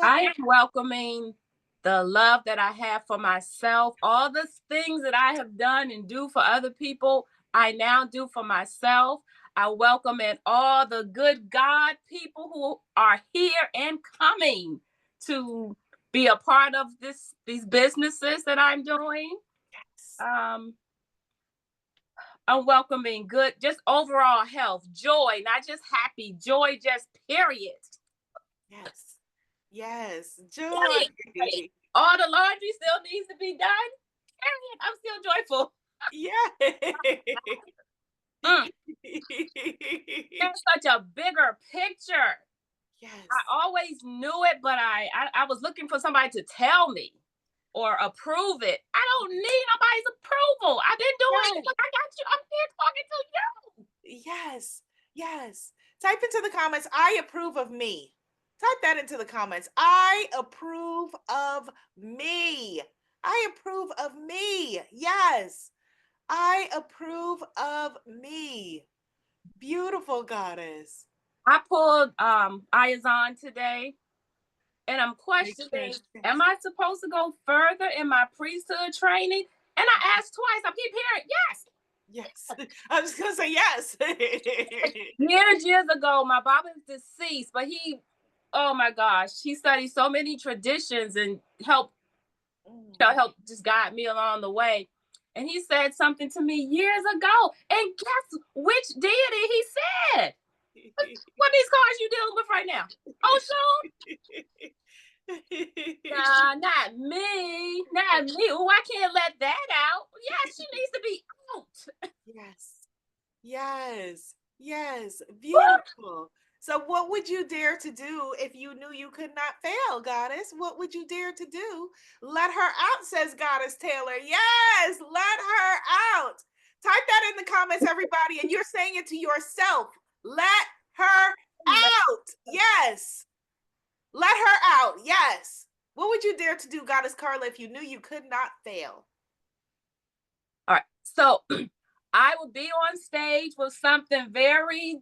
Speaker 8: I am welcoming the love that I have for myself. All the things that I have done and do for other people, I now do for myself. I welcome in all the good God people who are here and coming to be a part of these businesses that I'm doing.
Speaker 1: Yes.
Speaker 8: I'm welcoming good, just overall health, joy, not just happy, joy, just period.
Speaker 1: Yes, joy.
Speaker 8: All the laundry still needs to be done. Period. I'm still joyful.
Speaker 1: Yeah.
Speaker 8: There's such a bigger picture.
Speaker 1: Yes.
Speaker 8: I always knew it, but I was looking for somebody to tell me or approve it. I don't need nobody's approval. I've been doing it. Look, I got you. I'm here talking to you.
Speaker 1: Yes. Yes. Type into the comments, I approve of me. Type that into the comments. I approve of me. I approve of me. Yes. I approve of me. Beautiful, goddess.
Speaker 8: I pulled Ayazan today, and I'm questioning, am I supposed to go further in my priesthood training? And I asked twice. I keep hearing yes.
Speaker 1: Yes. I was gonna say yes.
Speaker 8: Years ago, my Baba is deceased, but he, oh my gosh, he studied so many traditions and helped just guide me along the way. And he said something to me years ago. And guess which deity he said? What these cards you dealing with right now? Oshun? Nah, not me. Not me. Oh, I can't let that out. Yes, she needs to be out.
Speaker 1: Yes. Yes. Yes. Beautiful. So what would you dare to do if you knew you could not fail, goddess? What would you dare to do? Let her out, says Goddess Taylor. Yes, let her out. Type that in the comments, everybody, and you're saying it to yourself. Let her out. Yes. Let her out. Yes. What would you dare to do, Goddess Carla, if you knew you could not fail?
Speaker 8: All right. So I would be on stage with something very,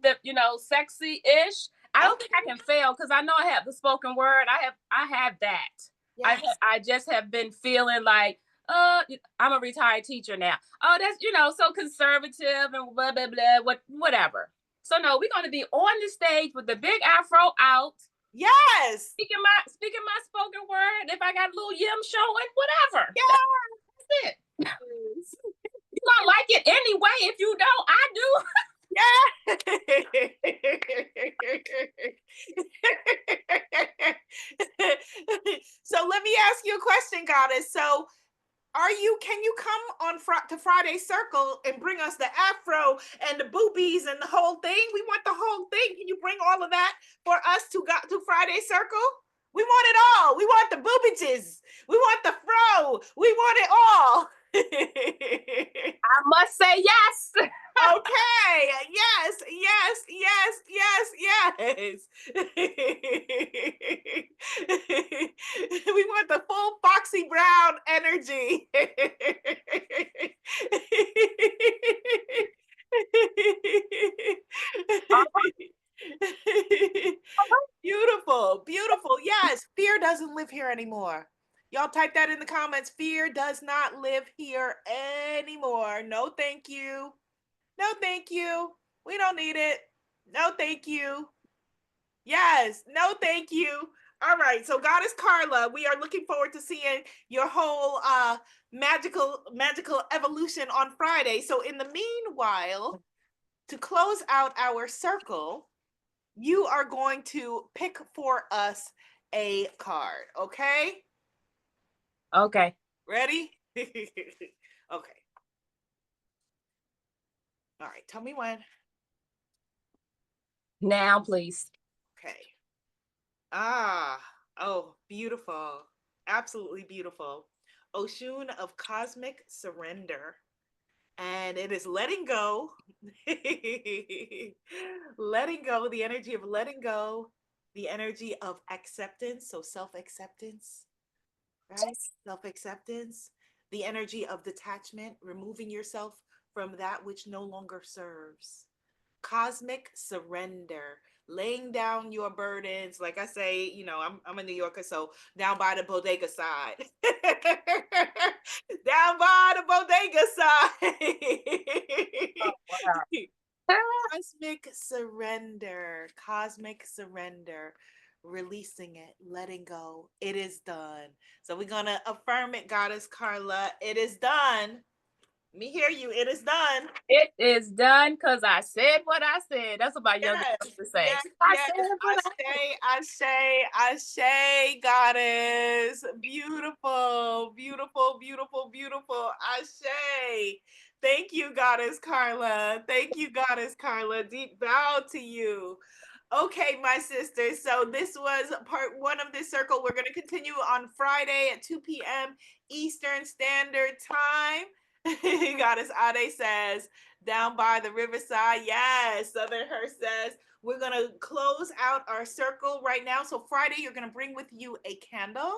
Speaker 8: sexy-ish. I don't think I can fail because I know I have the spoken word. I have that. Yes. I just have been feeling like, I'm a retired teacher now. Oh, that's, so conservative and blah, blah, blah, whatever. So no, we're going to be on the stage with the big afro out.
Speaker 1: Yes.
Speaker 8: Speaking my spoken word. If I got a little yim showing, whatever.
Speaker 1: Yeah.
Speaker 8: That's it. Yes. You gonna like it anyway. If you don't, I do.
Speaker 1: So let me ask you a question, Goddess. So can you come on to Friday Circle and bring us the afro and the boobies and the whole thing? We want the whole thing. Can you bring all of that for us to Friday Circle? We want it all. We want the boobies. We want the fro. We want it all.
Speaker 8: I must say yes.
Speaker 1: Okay. Yes, yes, yes, yes, yes. We want the full Foxy Brown energy. Beautiful, beautiful. Yes, fear doesn't live here anymore. Y'all type that in the comments. Fear does not live here anymore. No, thank you. No, thank you. We don't need it. No, thank you. Yes, no, thank you. All right, so Goddess Carla, we are looking forward to seeing your whole magical evolution on Friday. So in the meanwhile, to close out our circle, you are going to pick for us a card, okay?
Speaker 8: Okay.
Speaker 1: Ready? Okay. All right, tell me when.
Speaker 8: Now, please.
Speaker 1: Okay. Oh, beautiful. Absolutely beautiful. Oshun of Cosmic Surrender. And it is letting go. Letting go, the energy of letting go, the energy of acceptance. So self-acceptance, right? Self-acceptance, the energy of detachment, removing yourself from that which no longer serves. Cosmic surrender, laying down your burdens. Like I say, I'm a New Yorker, so down by the bodega side. Down by the bodega side.
Speaker 8: Oh, wow.
Speaker 1: Cosmic surrender, releasing it, letting go. It is done. So we're going to affirm it, Goddess Carla. It is done. Let me hear you. It is done.
Speaker 8: It is done because I said what I said. That's what my younger sister say.
Speaker 1: Yes, I say, Goddess. Beautiful, beautiful, beautiful, beautiful. I say. Thank you, Goddess Carla. Thank you, Goddess Carla. Deep bow to you. Okay, my sisters. So this was part one of this circle. We're going to continue on Friday at 2 p.m. Eastern Standard Time. Goddess Ade says, down by the riverside. Yes. Southern Her says, we're going to close out our circle right now. So Friday, you're going to bring with you a candle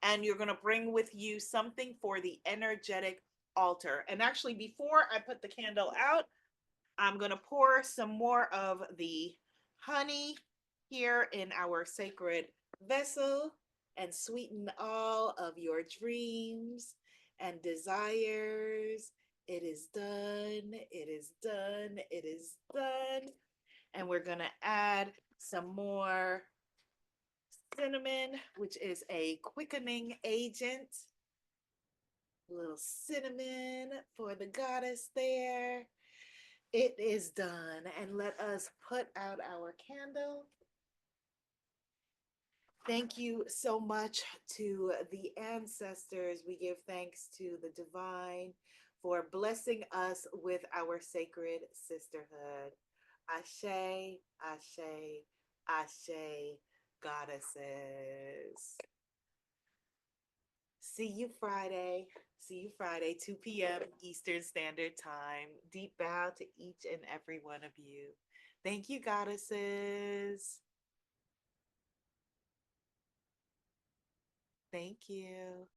Speaker 1: and you're going to bring with you something for the energetic altar. And actually, before I put the candle out, I'm going to pour some more of the honey here in our sacred vessel and sweeten all of your dreams and desires. It is done. It is done. It is done. And we're going to add some more cinnamon, which is a quickening agent. A little cinnamon for the goddess there. It is done. And let us put out our candle. Thank you so much to the ancestors. We give thanks to the divine for blessing us with our sacred sisterhood. Ashe, ashe, ashe, goddesses. See you Friday. See you Friday, 2 p.m. Eastern Standard Time. Deep bow to each and every one of you. Thank you, goddesses. Thank you.